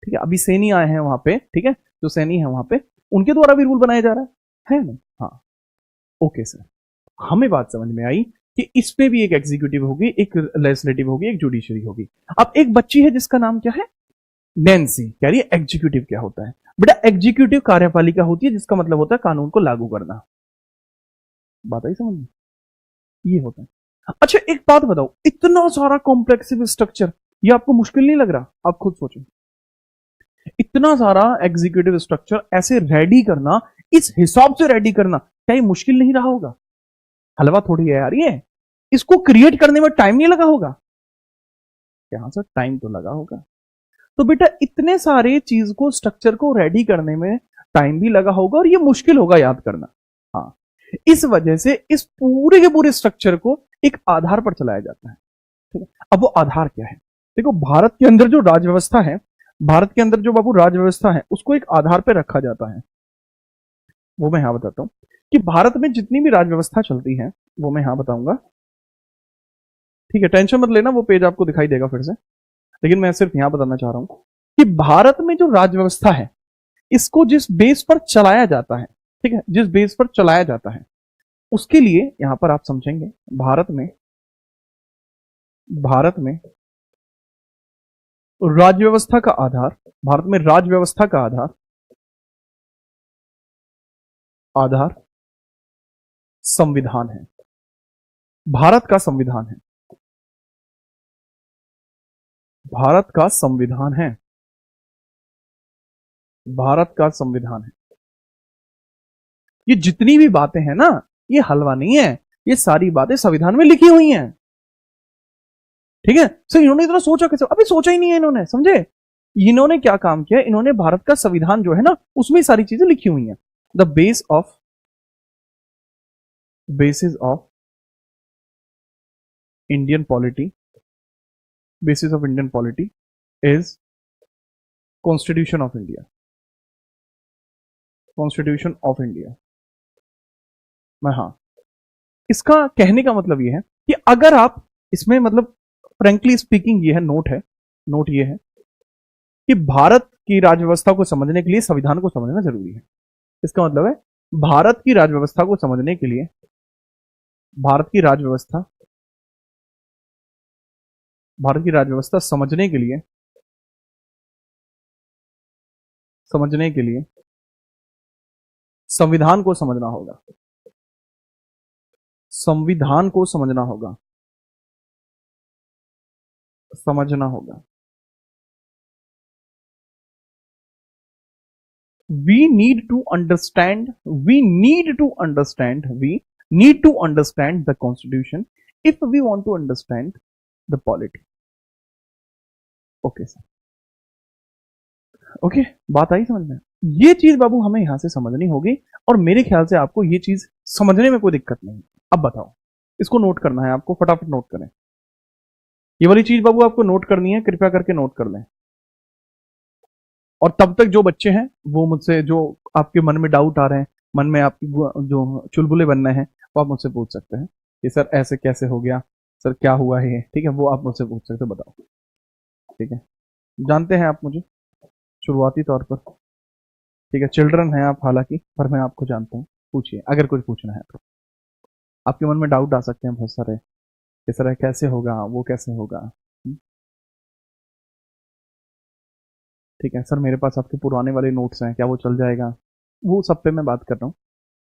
ठीक है, अभी सैनी आए हैं वहां पे, ठीक है, जो सैनी है वहां पे, उनके द्वारा भी रूल बनाया जा रहा है ना? हाँ, ओके सर, हमें बात समझ में आई कि इस पे भी एक एग्जीक्यूटिव होगी, एक लेजिस्लेटिव होगी, एक जुडिशरी होगी। अब एक बच्ची है जिसका नाम क्या है, नैन्सी, कह रही है एग्जीक्यूटिव क्या होता है? बेटा एग्जीक्यूटिव कार्यपालिका होती है जिसका मतलब होता है कानून को लागू करना। बात आई समझ में? ये होता है। अच्छा एक बात बताओ, इतना सारा कॉम्प्लेक्सिव स्ट्रक्चर, ये आपको मुश्किल नहीं लग रहा? आप खुद सोचो, इतना सारा एग्जीक्यूटिव स्ट्रक्चर ऐसे रेडी करना, इस हिसाब से रेडी करना, क्या ये मुश्किल नहीं रहा होगा? हलवा थोड़ी है यार ये, इसको क्रिएट करने में टाइम नहीं लगा होगा? यहां से टाइम तो लगा होगा। तो बेटा इतने सारे चीज को, स्ट्रक्चर को रेडी करने में टाइम भी लगा होगा और ये मुश्किल होगा याद करना। हाँ, इस वजह से इस पूरे के पूरे स्ट्रक्चर को एक आधार पर चलाया जाता है। ठीक है, अब वो आधार क्या है? देखो, भारत के अंदर जो राज व्यवस्था है, भारत के अंदर जो बाबू राज व्यवस्था है, उसको एक आधार पर रखा जाता है। वो मैं यहां बताता हूं कि भारत में जितनी भी राज व्यवस्था चलती है वो मैं यहां बताऊंगा। ठीक है, टेंशन मत लेना, वो पेज आपको दिखाई देगा फिर से, लेकिन मैं सिर्फ यहां बताना चाह रहा हूं कि भारत में जो राज व्यवस्था है, इसको जिस बेस पर चलाया जाता है, ठीक है, जिस बेस पर चलाया जाता है, उसके लिए यहां पर आप समझेंगे, भारत में राज्य व्यवस्था का आधार, भारत में राज्य व्यवस्था का आधार संविधान है। भारत का संविधान है, भारत का संविधान है, भारत का संविधान है। ये जितनी भी बातें हैं ना, ये हलवा नहीं है, ये सारी बातें संविधान में लिखी हुई हैं। ठीक है सर, इन्होंने इतना सोचा कैसे? अभी सोचा ही नहीं है इन्होंने, समझे? इन्होंने क्या काम किया, इन्होंने भारत का संविधान जो है ना, उसमें सारी चीजें लिखी हुई हैं। The basis of Indian polity, basis of Indian polity is constitution of India, constitution of India. मैं, हाँ, इसका कहने का मतलब ये है कि अगर आप इसमें, मतलब फ्रेंकली स्पीकिंग, ये है नोट है, नोट ये है कि भारत की राजव्यवस्था को समझने के लिए संविधान को समझना जरूरी है। इसका मतलब है भारत की राजव्यवस्था को समझने के लिए, भारत की राजव्यवस्था, भारत की राजव्यवस्था समझने के लिए संविधान को समझना होगा, संविधान को समझना होगा, समझना होगा। we need to understand we need to understand we need to understand the constitution if we want to understand the polity. Okay sir, okay, बात आई समझ में? ये चीज बाबू हमें यहां से समझनी होगी और मेरे ख्याल से आपको ये चीज समझने में कोई दिक्कत नहीं। अब बताओ, इसको नोट करना है आपको, फटाफट नोट करें। ये वाली चीज बाबू आपको नोट करनी है, कृपया करके नोट कर लें। और तब तक जो बच्चे हैं वो मुझसे, जो आपके मन में डाउट आ रहे हैं, मन में आपकी जो चुलबुले बनना है, वो आप मुझसे पूछ सकते हैं कि सर ऐसे कैसे हो गया, सर क्या हुआ है, ठीक है, वो आप मुझसे पूछ सकते हैं, बताओ। ठीक है, जानते हैं आप मुझे शुरुआती तौर पर, ठीक है, चिल्ड्रन हैं आप हालांकि, पर मैं आपको जानता हूँ। पूछिए अगर कुछ पूछना है तो। आपके मन में डाउट आ सकते हैं बहुत सारे कि सर कैसे होगा, वो कैसे होगा। ठीक है सर, मेरे पास आपके पुराने वाले नोट्स हैं, क्या वो चल जाएगा? वो सब पे मैं बात कर रहा हूँ।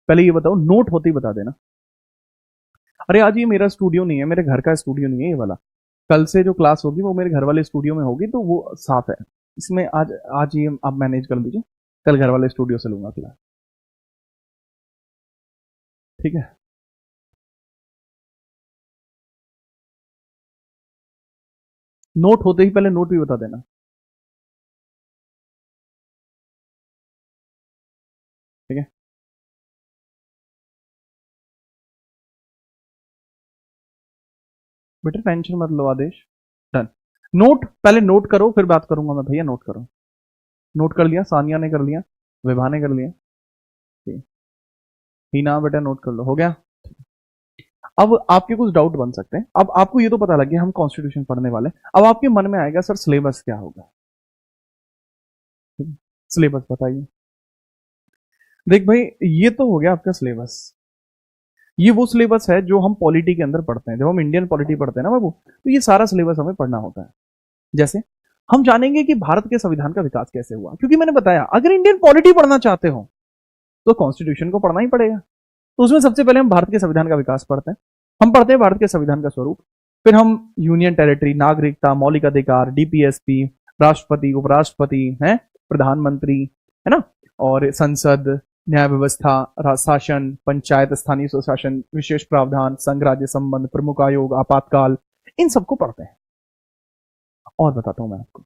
पहले ये बताओ, नोट होते ही बता देना। अरे आज ये मेरा स्टूडियो नहीं है, मेरे घर का स्टूडियो नहीं है ये वाला। कल से जो क्लास होगी वो मेरे घर वाले स्टूडियो में होगी, तो वो साफ है। इसमें आज आज ये आप मैनेज कर लीजिए, कल घर वाले स्टूडियो से लूंगा क्लास। ठीक है, नोट होते ही पहले नोट भी बता देना। ठीक है, बेटा टेंशन मत लो आदेश। डन। नोट पहले नोट करो, फिर बात करूंगा मैं, भैया नोट करो। नोट कर लिया, सानिया ने कर लिया, विभा ने कर लिया, ठीक। हीना बेटा नोट कर लो, हो गया। अब आपके कुछ डाउट बन सकते हैं। अब आपको ये तो पता लग गया हम कॉन्स्टिट्यूशन पढ़ने वाले हैं। अब आपके मन में आएगा सर सिलेबस क्या होगा। सिलेबस बताइए। देख भाई, ये तो हो गया आपका सिलेबस। ये वो सिलेबस है जो हम पॉलिटी के अंदर पढ़ते हैं। जब हम इंडियन पॉलिटी पढ़ते हैं ना बाबू, तो ये सारा सिलेबस हमें पढ़ना होता है। जैसे हम जानेंगे कि भारत के संविधान का विकास कैसे हुआ, क्योंकि मैंने बताया अगर इंडियन पॉलिटी पढ़ना चाहते हो तो कॉन्स्टिट्यूशन को पढ़ना ही पड़ेगा। तो उसमें सबसे पहले हम भारत के संविधान का विकास पढ़ते हैं। हम पढ़ते हैं भारत के संविधान का स्वरूप, फिर हम यूनियन टेरिटरी, नागरिकता, मौलिक अधिकार, डीपीएसपी, राष्ट्रपति, उपराष्ट्रपति है, प्रधानमंत्री, है ना, और संसद, न्याय व्यवस्था, शासन, पंचायत, स्थानीय स्वशासन, विशेष प्रावधान, संघ राज्य संबंध, प्रमुख आयोग, आपातकाल, इन सबको पढ़ते हैं। और बताता हूं मैं आपको,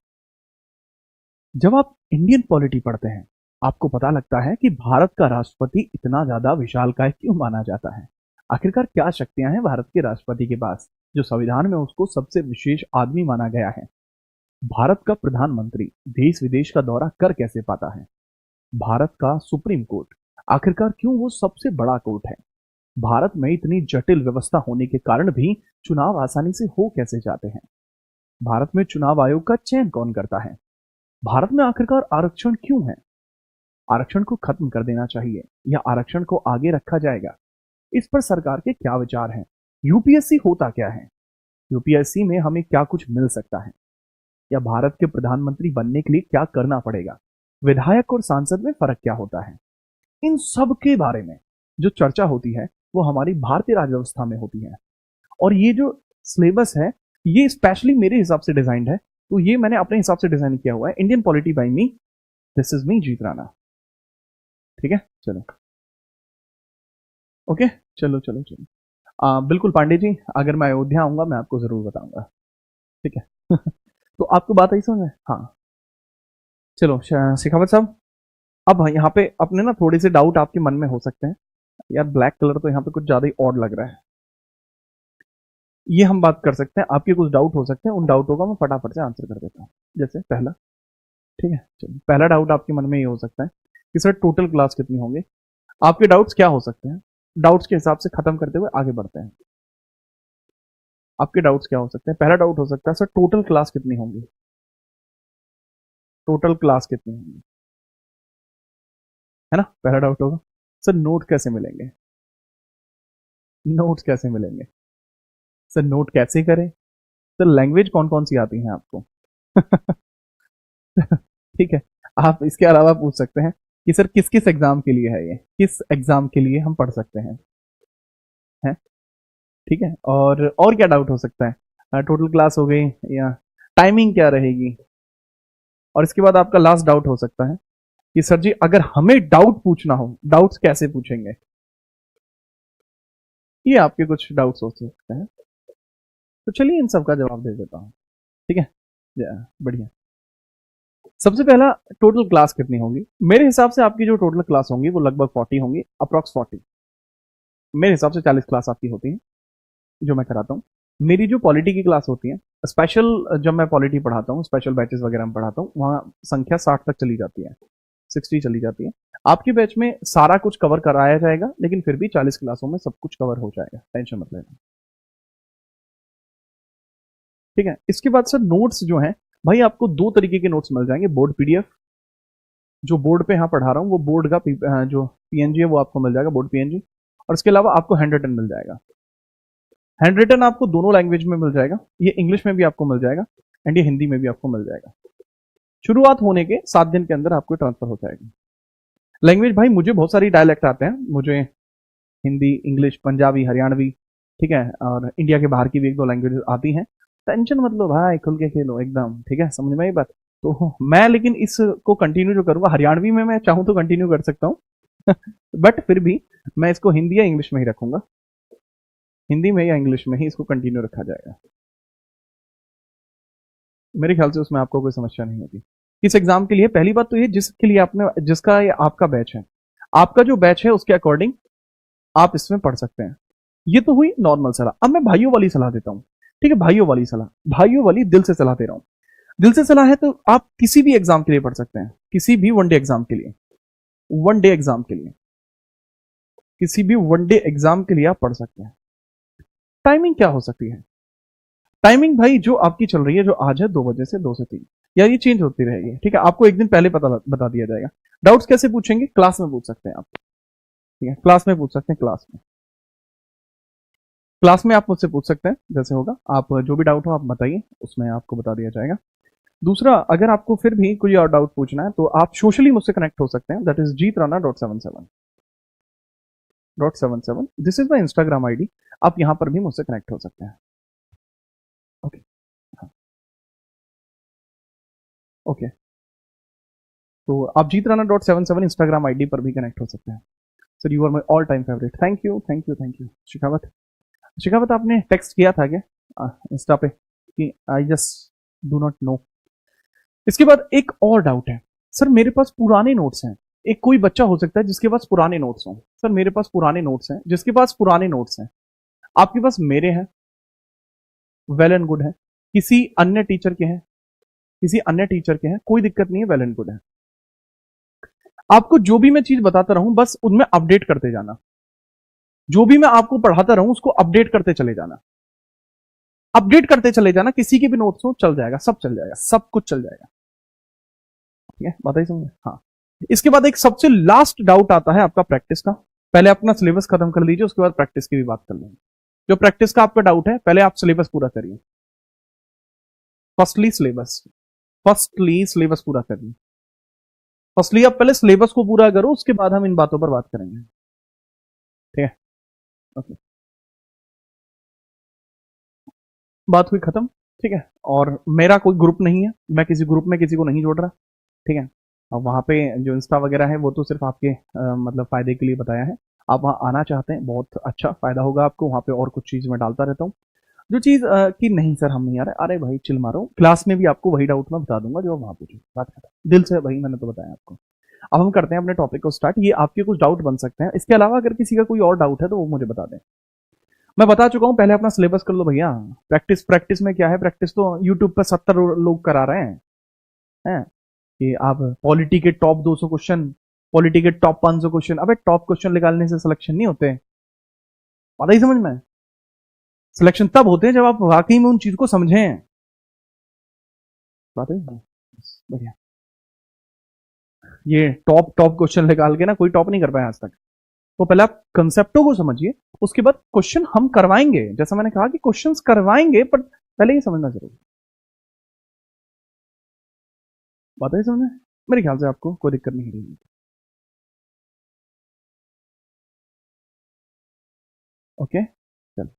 जब आप इंडियन पॉलिटी पढ़ते हैं आपको पता लगता है कि भारत का राष्ट्रपति इतना ज्यादा विशालकाय क्यों माना जाता है। आखिरकार क्या शक्तियां हैं भारत के राष्ट्रपति के पास जो संविधान में उसको सबसे विशेष आदमी माना गया है। भारत का प्रधानमंत्री देश विदेश का दौरा कर कैसे पाता है। भारत का सुप्रीम कोर्ट आखिरकार क्यों वो सबसे बड़ा कोर्ट है। भारत में इतनी जटिल व्यवस्था होने के कारण भी चुनाव आसानी से हो कैसे जाते हैं। भारत में चुनाव आयोग का चयन कौन करता है। भारत में आखिरकार आरक्षण क्यों है। आरक्षण को खत्म कर देना चाहिए या आरक्षण को आगे रखा जाएगा, इस पर सरकार के क्या विचार हैं। यूपीएससी होता क्या है, यूपीएससी में हमें क्या कुछ मिल सकता है, या भारत के प्रधानमंत्री बनने के लिए क्या करना पड़ेगा, विधायक और सांसद में फर्क क्या होता है। इन सब के बारे में जो चर्चा होती है वो हमारी भारतीय राज्य व्यवस्था में होती है। और ये जो सिलेबस है ये स्पेशली मेरे हिसाब से डिजाइंड है, तो ये मैंने अपने हिसाब से डिजाइन किया हुआ है। Indian polity by me, this is me Jeet Rana. ठीक है, चलो ओके, चलो चलो चलो। बिल्कुल पांडे जी, अगर मैं अयोध्या आऊंगा मैं आपको जरूर बताऊंगा। ठीक है तो आपको बात आई समझ में। हाँ चलो शेखावत साहब, अब यहाँ पे अपने ना थोड़े से डाउट आपके मन में हो सकते हैं। यार ब्लैक कलर तो यहाँ पे कुछ ज्यादा ही ऑड लग रहा है। ये हम बात कर सकते हैं, आपके कुछ डाउट हो सकते हैं, उन डाउटों का मैं फटाफट से आंसर कर देता हूँ। जैसे पहला, ठीक है चलो, पहला डाउट आपके मन में ये हो सकता है कि सर टोटल क्लास कितनी होंगी। आपके डाउट्स क्या हो सकते हैं, डाउट्स के हिसाब से खत्म करते हुए आगे बढ़ते हैं। आपके डाउट्स क्या हो सकते हैं। पहला डाउट हो सकता है सर टोटल क्लास कितनी होंगी, टोटल क्लास कितनी होंगी, है ना, पहला डाउट होगा। सर नोट कैसे मिलेंगे, नोट्स कैसे मिलेंगे, सर नोट कैसे करें, सर लैंग्वेज कौन कौन सी आती है आपको ठीक है, आप इसके अलावा पूछ सकते हैं कि सर किस किस एग्जाम के लिए है, ये किस एग्जाम के लिए हम पढ़ सकते हैं, है। ठीक है, और क्या डाउट हो सकता है, टोटल क्लास हो गई या टाइमिंग क्या रहेगी। और इसके बाद आपका लास्ट डाउट हो सकता है कि सर जी अगर हमें डाउट पूछना हो, डाउट्स कैसे पूछेंगे। ये आपके कुछ डाउट्स हो सकते हैं, तो चलिए इन सब का जवाब दे देता हूँ। ठीक है, बढ़िया। सबसे पहला, टोटल क्लास कितनी होगी। मेरे हिसाब से आपकी जो टोटल क्लास होंगी वो लगभग 40 होंगी, अप्रॉक्स 40। मेरे हिसाब से 40 क्लास आपकी होती है जो मैं कराता हूँ। मेरी जो पॉलिटी की क्लास होती है स्पेशल, जब मैं पॉलिटी पढ़ाता हूँ, स्पेशल बैचेस वगैरह में पढ़ाता हूँ, वहाँ संख्या 60 तक चली जाती है, 60 चली जाती है। आपके बैच में सारा कुछ कवर कराया जाएगा, लेकिन फिर भी 40 क्लासों में सब कुछ कवर हो जाएगा, टेंशन मत लेना। ठीक है, इसके बाद सर नोट्स जो है, भाई आपको दो तरीके के नोट्स मिल जाएंगे। बोर्ड पीडीएफ, जो बोर्ड पे यहाँ पढ़ा रहा हूँ वो बोर्ड का जो पीएनजी है वो आपको मिल जाएगा, बोर्ड पीएनजी। और इसके अलावा आपको हैंड रिटन मिल जाएगा। हैंड रिटन आपको दोनों लैंग्वेज में मिल जाएगा, ये इंग्लिश में भी आपको मिल जाएगा एंड ये हिंदी में भी आपको मिल जाएगा। शुरुआत होने के 7 दिन के अंदर आपको ट्रांसफर हो जाएगा। लैंग्वेज भाई मुझे बहुत सारी डायलेक्ट आते हैं, मुझे हिंदी, इंग्लिश, पंजाबी, हरियाणवी, ठीक है, और इंडिया के बाहर की भी 1-2 लैंग्वेज आती हैं। टेंशन मत लो भाई, खुल के खेलो एकदम, ठीक है, समझ में आई बात। तो मैं लेकिन इसको कंटिन्यू जो करूंगा, हरियाणवी में मैं चाहूँ तो कंटिन्यू कर सकता हूँ बट फिर भी मैं इसको हिंदी या इंग्लिश में ही रखूंगा, हिंदी में या इंग्लिश में ही इसको कंटिन्यू रखा जाएगा। मेरे ख्याल से उसमें आपको कोई समस्या नहीं होगी। इस एग्जाम के लिए पहली बात तो ये, जिसके लिए आपने, जिसका ये आपका बैच है, आपका जो बैच है उसके अकॉर्डिंग आप इसमें पढ़ सकते हैं। ये तो हुई नॉर्मल सलाह। अब मैं भाइयों वाली सलाह देता हूं। ठीक है, भाइयों वाली सलाह, भाइयों वाली दिल से सलाह दे रहा हूं। दिल से सलाह है तो आप किसी भी एग्जाम के लिए पढ़ सकते हैं, किसी भी वनडे एग्जाम के लिए, वनडे एग्जाम के लिए, किसी भी वनडे एग्जाम के लिए आप पढ़ सकते हैं। टाइमिंग क्या हो सकती है? टाइमिंग भाई जो आपकी चल रही है, जो आज है 2 बजे से 2 से 3, या ये चेंज होती रहेगी। ठीक है, आपको एक दिन पहले पता बता दिया जाएगा। डाउट्स कैसे पूछेंगे? क्लास में पूछ सकते हैं आप। ठीक है, क्लास में पूछ सकते हैं, क्लास में, क्लास में आप मुझसे पूछ सकते हैं। जैसे होगा, आप जो भी डाउट हो आप बताइए, उसमें आपको बता दिया जाएगा। दूसरा, अगर आपको फिर भी कोई और डाउट पूछना है तो आप सोशली मुझसे कनेक्ट हो सकते हैं। That is GTRANA.77 this is my Instagram ID. आप यहां पर भी मुझसे कनेक्ट हो सकते हैं। ओके, ओके, तो आप GTRANA.77 इंस्टाग्राम आईडी पर भी कनेक्ट हो सकते हैं। Sir you are my all time favourite. Thank you, thank you, thank you. Shekhawat, Shekhawat आपने टेक्स्ट किया था क्या इंस्टा पे कि I just do not know? इसके बाद एक और डाउट है, सर मेरे पास पुराने नोट्स हैं। एक कोई बच्चा हो सकता है जिसके पास पुराने नोट्स हों। सर मेरे पास पुराने नोट्स हैं, जिसके पास पुराने नोट्स हैं, आपके पास मेरे हैं, वेल एंड गुड है। किसी अन्य टीचर के हैं, किसी अन्य टीचर के हैं, कोई दिक्कत नहीं है, वेल एंड गुड है। आपको जो भी मैं चीज बताता रहूं बस उनमें अपडेट करते जाना। जो भी मैं आपको पढ़ाता रहूं उसको अपडेट करते चले जाना, अपडेट करते चले जाना। किसी के भी नोट्स हो चल जाएगा, सब चल जाएगा, सब कुछ चल जाएगा। ठीक है, बताइए समझे? हाँ। इसके बाद एक सबसे लास्ट डाउट आता है आपका प्रैक्टिस का। पहले अपना सिलेबस खत्म कर लीजिए, उसके बाद प्रैक्टिस की भी बात कर लेंगे। जो प्रैक्टिस का आपका डाउट है, पहले आप सिलेबस पूरा करिए। फर्स्टली सिलेबस, फर्स्टली सिलेबस पूरा करिए। फर्स्टली आप पहले सिलेबस को पूरा करो, उसके बाद हम इन बातों पर बात करेंगे। ठीक है, ओके, बात हुई खत्म। ठीक है, और मेरा कोई ग्रुप नहीं है, मैं किसी ग्रुप में किसी को नहीं जोड़ रहा। ठीक है, अब वहाँ पे जो इंस्टा वगैरह है वो तो सिर्फ आपके मतलब फायदे के लिए बताया है। आप वहाँ आना चाहते हैं, बहुत अच्छा फायदा होगा आपको। वहाँ पे और कुछ चीज़ मैं डालता रहता हूँ। जो चीज़ कि नहीं सर हम नहीं आ रहे, अरे भाई चिल मारो, क्लास में भी आपको वही डाउट मैं बता दूंगा जो आप वहाँ पूछो। बात खत्म, दिल से भाई, मैंने तो बताया आपको। अब हम करते हैं अपने टॉपिक को स्टार्ट। ये आपके कुछ डाउट बन सकते हैं, इसके अलावा अगर किसी का कोई और डाउट है तो वो मुझे बता दें। मैं बता चुका हूँ, पहले अपना सिलेबस कर लो भैया। प्रैक्टिस, प्रैक्टिस में क्या है? प्रैक्टिस तो यूट्यूब पर 70 लोग करा रहे हैं कि आप पॉलिटी के टॉप 200 क्वेश्चन, पॉलिटी के टॉप 500 क्वेश्चन। अबे टॉप क्वेश्चन निकालने से सिलेक्शन नहीं होते, पता ही समझ में। सिलेक्शन तब होते हैं जब आप वाकई में उन चीज को समझें। बात है, बढ़िया। ये टॉप टॉप क्वेश्चन निकाल के ना कोई टॉप नहीं कर पाया आज तक। तो पहले आप कंसेप्टों को समझिए, उसके बाद क्वेश्चन हम करवाएंगे। जैसा मैंने कहा कि क्वेश्चंस करवाएंगे, पर पहले ही समझना जरूरी। बात है समझ में? मेरे ख्याल से आपको कोई दिक्कत नहीं रहेगी। ओके, चल,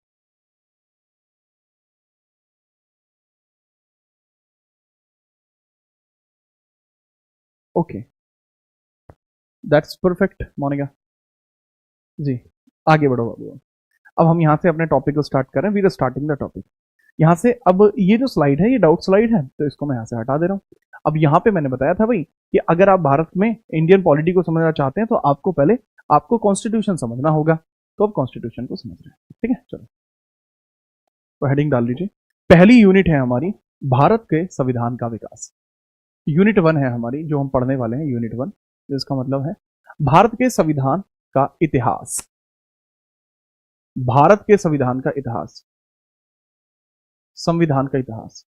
ओके, दैट्स परफेक्ट मोनिका जी। आगे बढ़ो बाबू। अब हम यहाँ से अपने टॉपिक को स्टार्ट करें। We are starting the topic. यहाँ से अब ये जो स्लाइड है ये डाउट स्लाइड है, तो इसको मैं यहाँ से हटा दे रहा हूँ। अब यहाँ पे मैंने बताया था भाई कि अगर आप भारत में इंडियन पॉलिटी को समझना चाहते हैं तो आपको पहले आपको कॉन्स्टिट्यूशन समझना होगा। तो अब कॉन्स्टिट्यूशन को समझ रहे हैं, ठीक है? चलो, तो हेडिंग डाल लीजिए। पहली यूनिट है हमारी भारत के संविधान का विकास। यूनिट 1 है हमारी जो हम पढ़ने वाले हैं, यूनिट 1, जिसका मतलब है भारत के संविधान का इतिहास। भारत के संविधान का इतिहास, संविधान का इतिहास,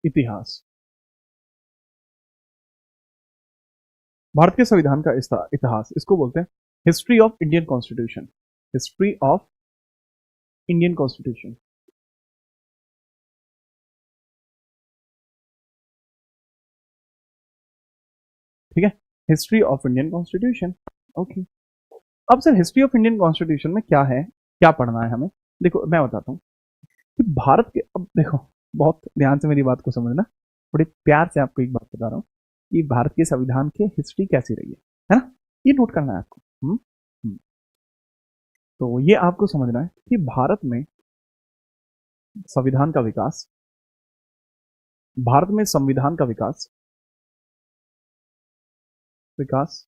इतिहास। भारत के संविधान का इतिहास, इसको बोलते हैं history of Indian constitution. History of Indian constitution. ठीक है, history of Indian constitution. Okay, अब sir history of Indian constitution में क्या है, क्या पढ़ना है हमें? देखो मैं बताता हूँ कि भारत के, अब देखो बहुत ध्यान से मेरी बात को समझना, बड़े प्यार से आपको एक बात बता रहा हूँ कि भारत के संविधान की हिस्ट्री कैसी रही है ना? ये नोट करना है आपको। हम्म। तो ये आपको समझना है कि भारत में संविधान का विकास, भारत में संविधान का विकास विकास,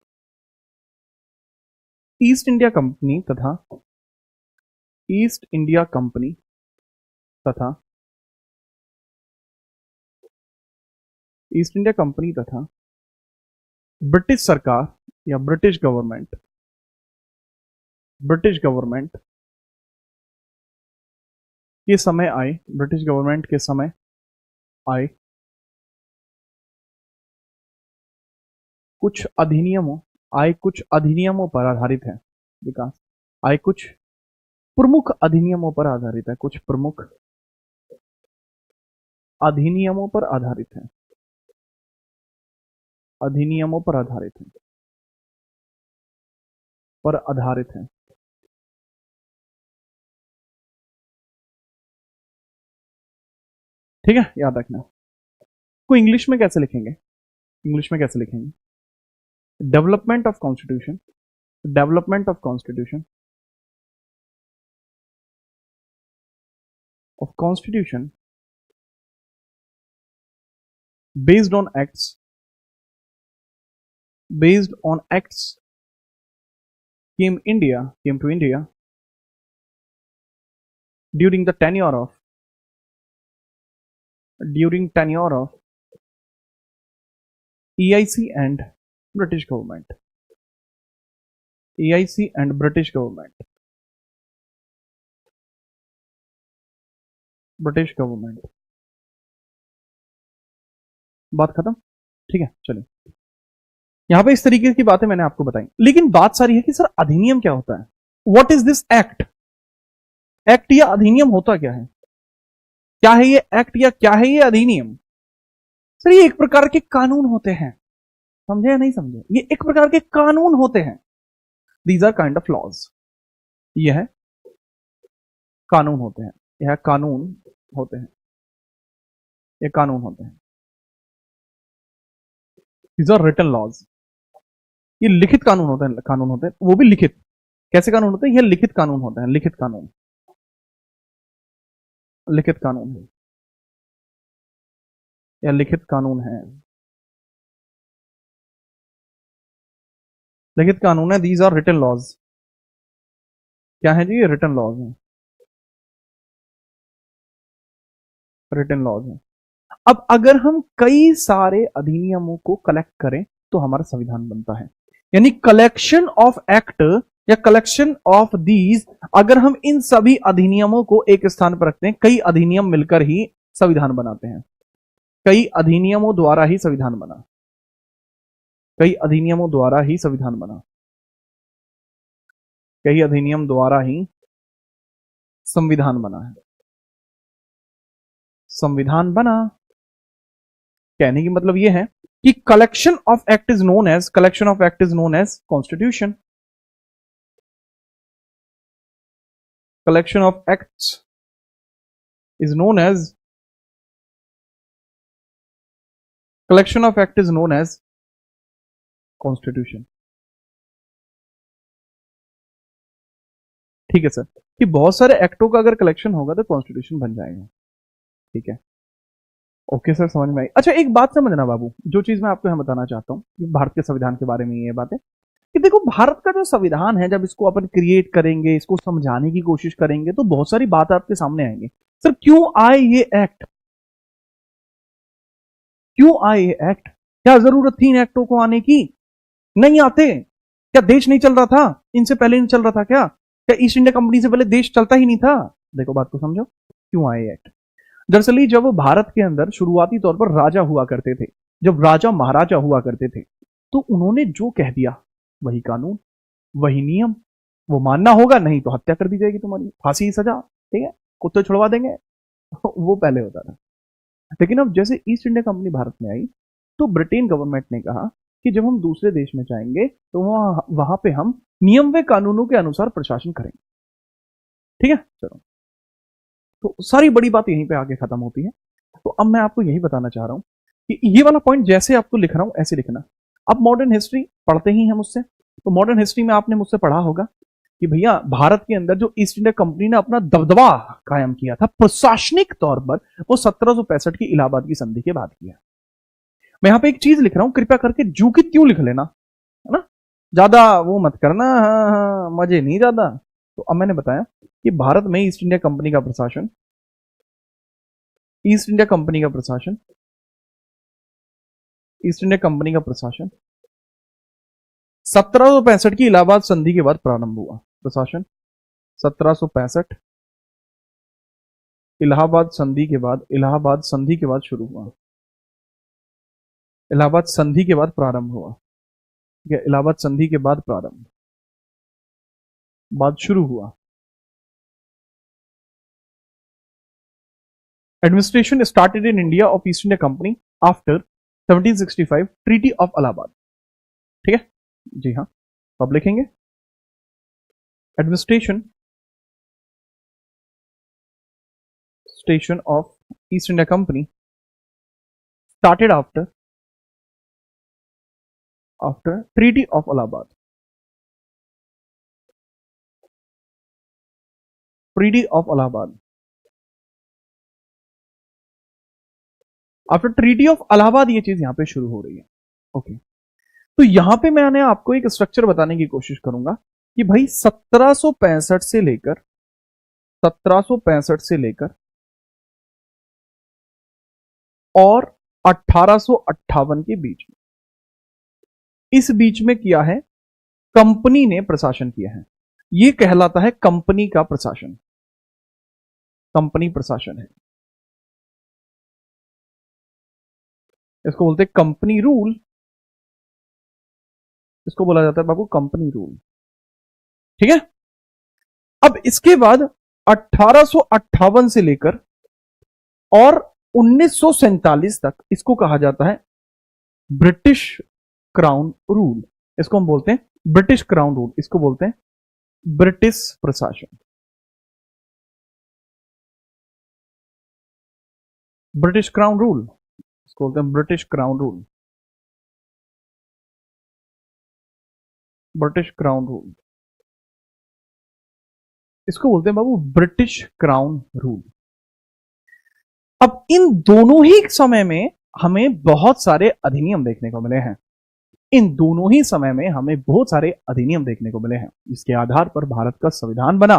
ईस्ट इंडिया कंपनी तथा ईस्ट इंडिया कंपनी तथा ईस्ट इंडिया कंपनी तथा ब्रिटिश सरकार या ब्रिटिश गवर्नमेंट के समय आए, ब्रिटिश गवर्नमेंट के समय आए कुछ अधिनियमों पर आधारित है विकास, आए कुछ प्रमुख अधिनियमों पर आधारित है, कुछ प्रमुख अधिनियमों पर आधारित है, अधिनियमों पर आधारित है, पर आधारित है। ठीक है, याद रखना। को इंग्लिश में कैसे लिखेंगे? इंग्लिश में कैसे लिखेंगे? Development of constitution, development of constitution, of constitution based on acts, based on acts came to India during tenure of EIC and British government, EIC and British government, British government। बात खत्म? ठीक है, चलिए। यहां पे इस तरीके की बातें मैंने आपको बताई, लेकिन बात सारी है कि सर अधिनियम क्या होता है? What is this act? Act या अधिनियम होता क्या है? क्या है ये एक्ट या क्या है ये अधिनियम? सर ये एक प्रकार के कानून होते हैं, समझे या नहीं समझे? ये एक प्रकार के कानून होते हैं। These are kind of laws. ये है कानून होते हैं, यह कानून होते हैं, ये कानून होते हैं। These are written laws. ये लिखित कानून होते हैं, वो भी लिखित। कैसे कानून होते हैं? ये लिखित कानून होते हैं, लिखित कानून, लिखित कानून है, या लिखित कानून है, लिखित कानून है। These are written laws. क्या है जी? ये रिटन लॉज है, रिटन लॉज है। अब अगर हम कई सारे अधिनियमों को कलेक्ट करें तो हमारा संविधान बनता है। यानी कलेक्शन ऑफ एक्ट या कलेक्शन ऑफ दीज, अगर हम इन सभी अधिनियमों को एक स्थान पर रखते हैं, कई अधिनियम मिलकर ही संविधान बनाते हैं। कई अधिनियमों द्वारा ही संविधान बना, कई अधिनियमों द्वारा ही संविधान बना, कई अधिनियम द्वारा ही संविधान बना है। संविधान बना कहने की मतलब यह है कि collection of act is known as constitution. Collection of acts is known as constitution. ठीक है सर, कि बहुत सारे एक्टों का अगर कलेक्शन होगा तो कॉन्स्टिट्यूशन बन जाएगा। ठीक है, ओके सर, समझ में आई। अच्छा, एक बात समझना बाबू, जो चीज मैं आपको यहां बताना चाहता हूं भारत के संविधान के बारे में, ये बात है कि देखो भारत का जो संविधान है, जब इसको अपन क्रिएट करेंगे, इसको समझाने की कोशिश करेंगे, तो बहुत सारी बात आपके सामने आएंगी। सर क्यों आए ये एक्ट? क्यों आए ये एक्ट? क्या जरूरत थी इन एक्टों को आने की? नहीं आते। क्या देश नहीं चल रहा था? इनसे पहले नहीं चल रहा था क्या? क्या ईस्ट इंडिया कंपनी से पहले देश चलता ही नहीं था? देखो बात को समझो, क्यों आए एक्ट। दरअसल जब भारत के अंदर शुरुआती तौर पर राजा हुआ करते थे, जब राजा महाराजा हुआ करते थे, तो उन्होंने जो कह दिया वही कानून, वही नियम, वो मानना होगा, नहीं तो हत्या कर दी जाएगी तुम्हारी, फांसी की सजा, ठीक है, कुत्ते छुड़वा देंगे। वो पहले होता था। लेकिन अब जैसे ईस्ट इंडिया कंपनी भारत में आई, तो ब्रिटेन गवर्नमेंट ने कहा कि जब हम दूसरे देश में जाएंगे तो वहां पे हम नियम व कानूनों के अनुसार प्रशासन करेंगे। ठीक है, चलो, तो सारी बड़ी बात यहीं पे आके खत्म होती है। तो अब मैं आपको यही बताना चाह रहा हूं कि ये वाला पॉइंट जैसे आपको लिख रहा हूं ऐसे लिखना। अब मॉडर्न हिस्ट्री पढ़ते ही हैं मुझसे, तो मॉडर्न हिस्ट्री में आपने मुझसे पढ़ा होगा कि भैया भारत के अंदर जो ईस्ट इंडिया कंपनी ने अपना दबदबा कायम किया था प्रशासनिक तौर पर, वो 1765 की इलाहाबाद की संधि के बाद किया। मैं यहां पे एक चीज लिख रहा हूं, कृपया करके जू की त्यों लिख लेना। ज्यादा वो मत करना, हाँ हाँ मजे नहीं ज्यादा। तो अब मैंने बताया कि भारत में ईस्ट इंडिया कंपनी का प्रशासन, ईस्ट इंडिया कंपनी का प्रशासन, ईस्ट इंडिया कंपनी का प्रशासन 1765 की इलाहाबाद संधि के बाद प्रारंभ हुआ। प्रशासन 1765 इलाहाबाद संधि के बाद, इलाहाबाद संधि के बाद शुरू हुआ, इलाहाबाद संधि के बाद प्रारंभ हुआ। ठीक है, इलाहाबाद संधि के बाद प्रारंभ, बाद शुरू हुआ। Administration started in India of east India company after 1765 treaty of Allahabad. ठीक है, जी हाँ, तो आप लिखेंगे administration station of east India company started after treaty of Allahabad, treaty of Allahabad, after treaty of Allahabad ये चीज यहां पे शुरू हो रही है। ओके, तो यहां पे मैंने आपको एक स्ट्रक्चर बताने की कोशिश करूंगा कि भाई 1765 से लेकर 1765 से लेकर और 1858 के बीच में, इस बीच में किया है कंपनी ने प्रशासन किया है। यह कहलाता है कंपनी का प्रशासन, कंपनी प्रशासन है, इसको बोलते हैं कंपनी रूल, इसको बोला जाता है बाबू कंपनी रूल। ठीक है, अब इसके बाद 1858 से लेकर और 1947 तक इसको कहा जाता है ब्रिटिश क्राउन रूल, इसको हम बोलते हैं ब्रिटिश क्राउन रूल, इसको बोलते हैं ब्रिटिश प्रशासन, ब्रिटिश क्राउन रूल, इसको बोलते हैं British crown rule, British crown rule, इसको बोलते हैं बाबू ब्रिटिश क्राउन रूल। अब इन दोनों ही समय में हमें बहुत सारे अधिनियम देखने को मिले हैं, इन दोनों ही समय में हमें बहुत सारे अधिनियम देखने को मिले हैं जिसके आधार पर भारत का संविधान बना,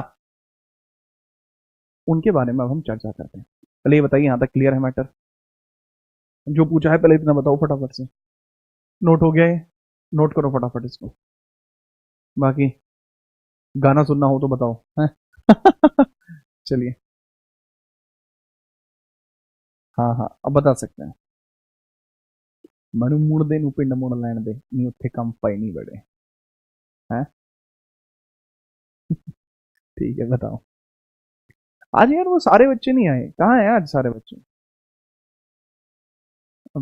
उनके बारे में अब हम चर्चा करते हैं। पहले ये बताइए यहां तक क्लियर है मैटर? जो पूछा है पहले इतना बताओ फटाफट से। नोट हो गया है? नोट करो फटाफट इसको, बाकी गाना सुनना हो तो बताओ है? चलिए, हाँ हाँ अब बता सकते हैं। मनु मुड़ दे नु पिंड मुड़ लैन दे नी उत्थे कम पाई नहीं बड़े हैं। ठीक है बताओ। आज यार वो सारे बच्चे नहीं आए, कहाँ हैं आज सारे बच्चे?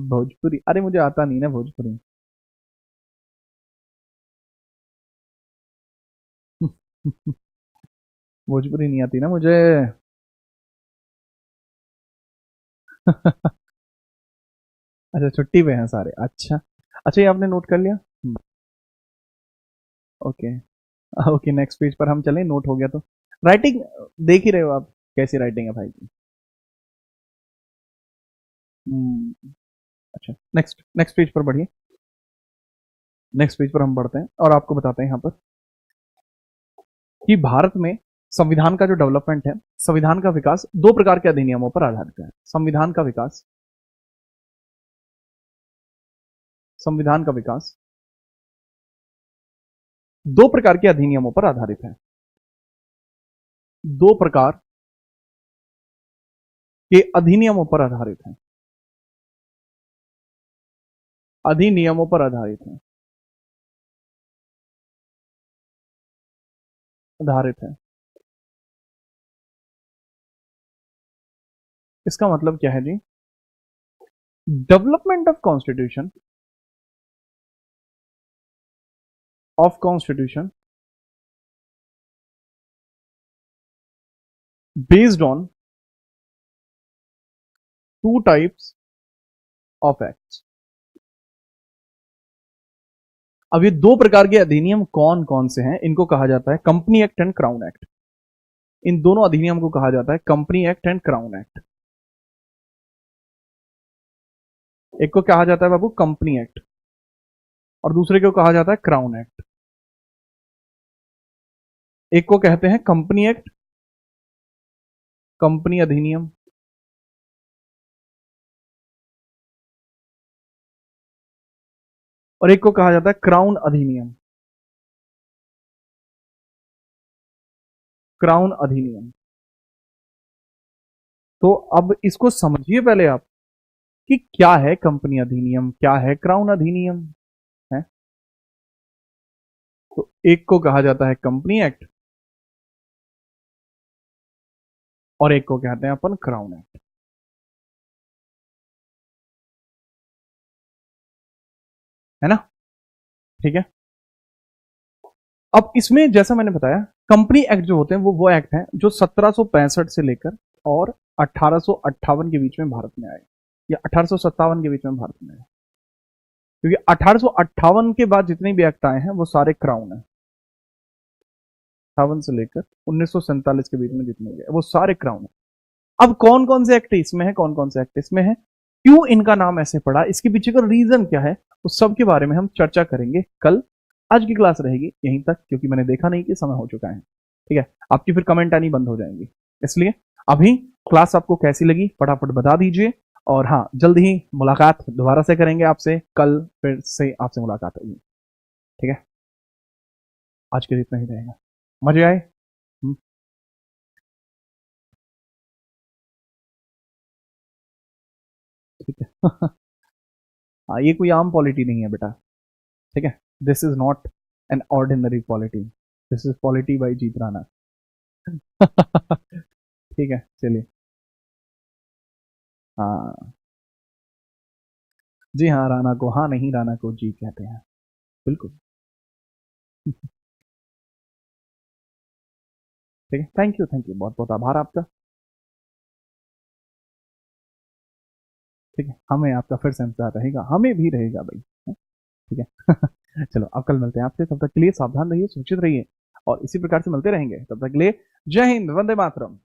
भोजपुरी, अरे मुझे आता नहीं ना भोजपुरी। भोजपुरी नहीं आती ना मुझे। अच्छा छुट्टी पे हैं सारे, अच्छा। अच्छा ये आपने नोट कर लिया? ओके, ओके नेक्स्ट पेज पर हम चलें, नोट हो गया तो। राइटिंग देख ही रहे हो आप, कैसी राइटिंग है भाई की। अच्छा नेक्स्ट नेक्स्ट पेज पर बढ़िए, नेक्स्ट पेज पर हम बढ़ते हैं और आपको बताते हैं यहाँ पर कि भारत में संविधान का जो डेवलपमेंट है, संविधान का विकास दो प्रकार के अधिनियमों पर आधारित है। संविधान का विकास, संविधान का विकास दो प्रकार के अधिनियमों पर आधारित है, दो प्रकार के अधिनियमों पर आधारित है, अधिनियमों पर आधारित है, आधारित है। इसका मतलब क्या है जी? Development of constitution based on two types of acts. अब ये दो प्रकार के अधिनियम कौन कौन से हैं, इनको कहा जाता है company act and crown act. इन दोनों अधिनियम को कहा जाता है company act and crown act. एक को कहा जाता है बाबू कंपनी एक्ट और दूसरे को कहा जाता है क्राउन एक्ट। एक को कहते हैं कंपनी एक्ट, कंपनी अधिनियम, और एक को कहा जाता है क्राउन अधिनियम, क्राउन अधिनियम। तो अब इसको समझिए पहले आप कि क्या है कंपनी अधिनियम, क्या है क्राउन अधिनियम है। तो एक को कहा जाता है कंपनी एक्ट और एक को कहते हैं अपन क्राउन एक्ट, है ना। ठीक है। अब इसमें जैसा मैंने बताया, कंपनी एक्ट जो होते हैं वो एक्ट हैं जो 1765 से लेकर और 1858 के बीच में भारत में आए, या 1857 के बीच में भारत में आए, क्योंकि 1858 के बाद जितने भी एक्ट आए हैं वो सारे क्राउन है। 58 से लेकर 1947 के बीच में जितने भी वो सारे क्राउन है। अब कौन कौन से एक्ट इसमें है, कौन कौन से एक्ट इसमें है, क्यों इनका नाम ऐसे पड़ा, इसके पीछे का रीजन क्या है, उस सब के बारे में हम चर्चा करेंगे कल। आज की क्लास रहेगी यहीं तक, क्योंकि मैंने देखा नहीं कि समय हो चुका है। ठीक है, आपकी फिर कमेंट आनी बंद हो जाएंगी, इसलिए अभी क्लास आपको कैसी लगी फटाफट बता दीजिए। और हाँ, जल्द ही मुलाकात दोबारा से करेंगे आपसे, कल फिर से आपसे मुलाकात होगी। ठीक है, आज के लिए इतना ही रहेगा। मजे आए? ठीक है। हाँ, ये कोई आम पॉलिटी नहीं है बेटा। ठीक है, this is not an ordinary polity, this is polity by Jeet Rana. ठीक है, चलिए। हाँ जी, हाँ, राणा को हाँ नहीं, राणा को जी कहते हैं, बिल्कुल। ठीक है, थैंक यू, बहुत बहुत आभार आपका। ठीक है, हमें आपका फिर से इंतजार रहेगा, हमें भी रहेगा भाई। ठीक है। चलो, अब कल मिलते हैं आपसे, तब तक के लिए सावधान रहिए, सुरक्षित रहिए, और इसी प्रकार से मिलते रहेंगे। तब तक के लिए जय हिंद, वंदे मातरम।